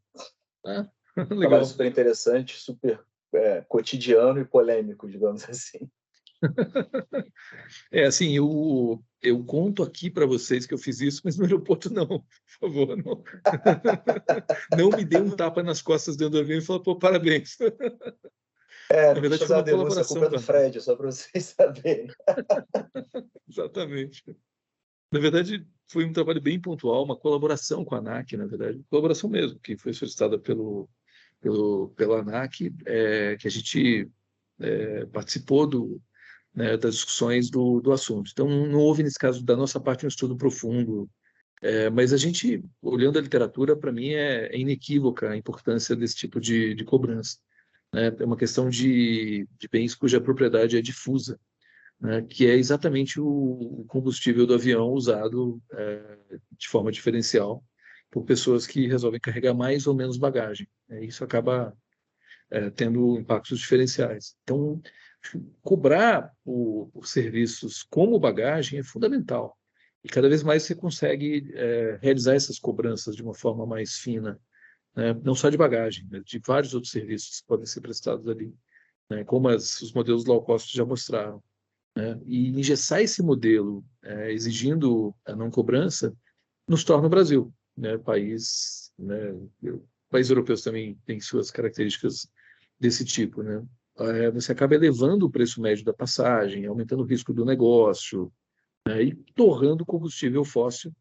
Legal. Trabalho super interessante, super cotidiano e polêmico, digamos assim. Assim, eu conto aqui para vocês que eu fiz isso, mas no aeroporto não, por favor, não. Não me dê um tapa nas costas dentro do avião e fala, pô, parabéns. Na verdade, foi uma denúncia, a culpa é do Fred, só para vocês saberem. Exatamente. Na verdade, foi um trabalho bem pontual, uma colaboração com a ANAC, na verdade, colaboração mesmo, que foi solicitada pela ANAC, que a gente participou né, das discussões do assunto. Então, não houve, nesse caso, da nossa parte, um estudo profundo, mas a gente, olhando a literatura, para mim é inequívoca a importância desse tipo de cobrança, né? É uma questão de bens cuja propriedade é difusa, né, que é exatamente o combustível do avião usado de forma diferencial por pessoas que resolvem carregar mais ou menos bagagem. Isso acaba tendo impactos diferenciais. Então, cobrar por serviços como bagagem é fundamental. E cada vez mais você consegue realizar essas cobranças de uma forma mais fina, né? Não só de bagagem, mas de vários outros serviços que podem ser prestados ali, né? Como os modelos low cost já mostraram, né? E engessar esse modelo, exigindo a não cobrança, nos torna o Brasil, né? País, né? Países europeus também têm suas características desse tipo, né? Você acaba elevando o preço médio da passagem, aumentando o risco do negócio, né? E torrando o combustível fóssil,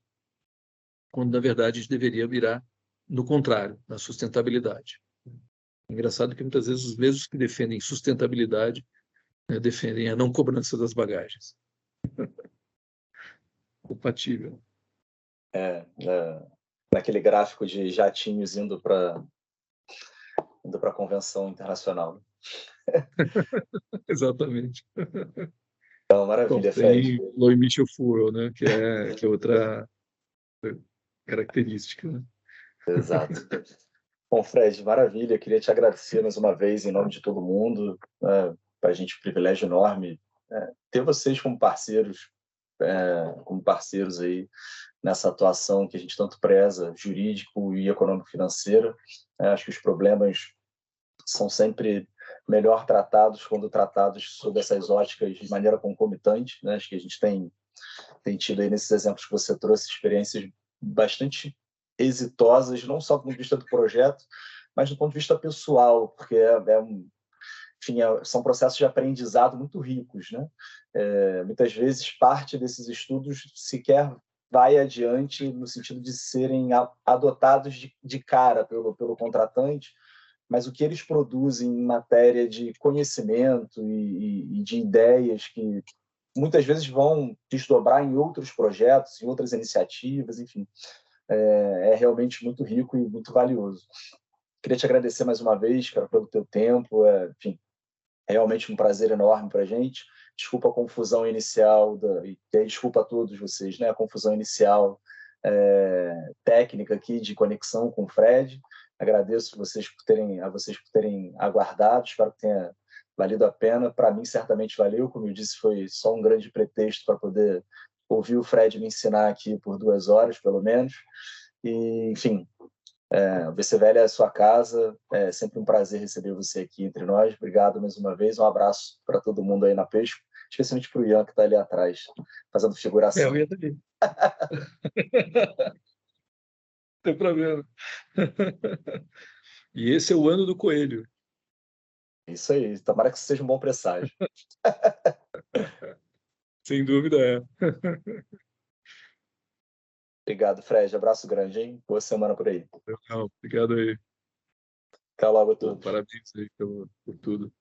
quando na verdade a gente deveria virar no contrário, na sustentabilidade. Engraçado que muitas vezes os mesmos que defendem sustentabilidade né, defendem a não cobrança das bagagens. Compatível. Naquele gráfico de jatinhos indo para a convenção internacional. Exatamente. Então, Bom, maravilha, Fred. tem low emission fuel, né, que é outra característica, né? Exato. Bom, Fred, maravilha. Queria te agradecer mais uma vez em nome de todo mundo. Para a gente é um privilégio enorme ter vocês como parceiros aí nessa atuação que a gente tanto preza, jurídico e econômico-financeira. Acho que os problemas são sempre melhor tratados quando tratados sob essas óticas de maneira concomitante, né? Acho que a gente tem tido aí nesses exemplos que você trouxe experiências bastante exitosas, não só do ponto de vista do projeto, mas do ponto de vista pessoal, porque enfim, são processos de aprendizado muito ricos, né? Muitas vezes parte desses estudos sequer vai adiante no sentido de serem adotados de cara pelo contratante, mas o que eles produzem em matéria de conhecimento e de ideias que muitas vezes vão desdobrar em outros projetos, em outras iniciativas, enfim, é realmente muito rico e muito valioso. Queria te agradecer mais uma vez, cara, pelo teu tempo, enfim, é realmente um prazer enorme para a gente. Desculpa a confusão inicial, e desculpa a todos vocês, né? A confusão inicial técnica aqui de conexão com o Fred. Agradeço a vocês por terem aguardado, espero que tenha valido a pena. Para mim, certamente valeu. Como eu disse, foi só um grande pretexto para poder ouvir o Fred me ensinar aqui por 2 horas, pelo menos. E, enfim, o BC Velho é a sua casa, é sempre um prazer receber você aqui entre nós. Obrigado mais uma vez, um abraço para todo mundo aí na Pesco, especialmente para o Ian, que está ali atrás, fazendo figuração. Eu ia também. Não tem problema. E esse é o ano do coelho. Isso aí, tomara que isso seja um bom presságio. Sem dúvida é. Obrigado, Fred. Abraço grande, hein? Boa semana por aí. Não, obrigado aí. Até logo a Pô, todos. parabéns aí por tudo.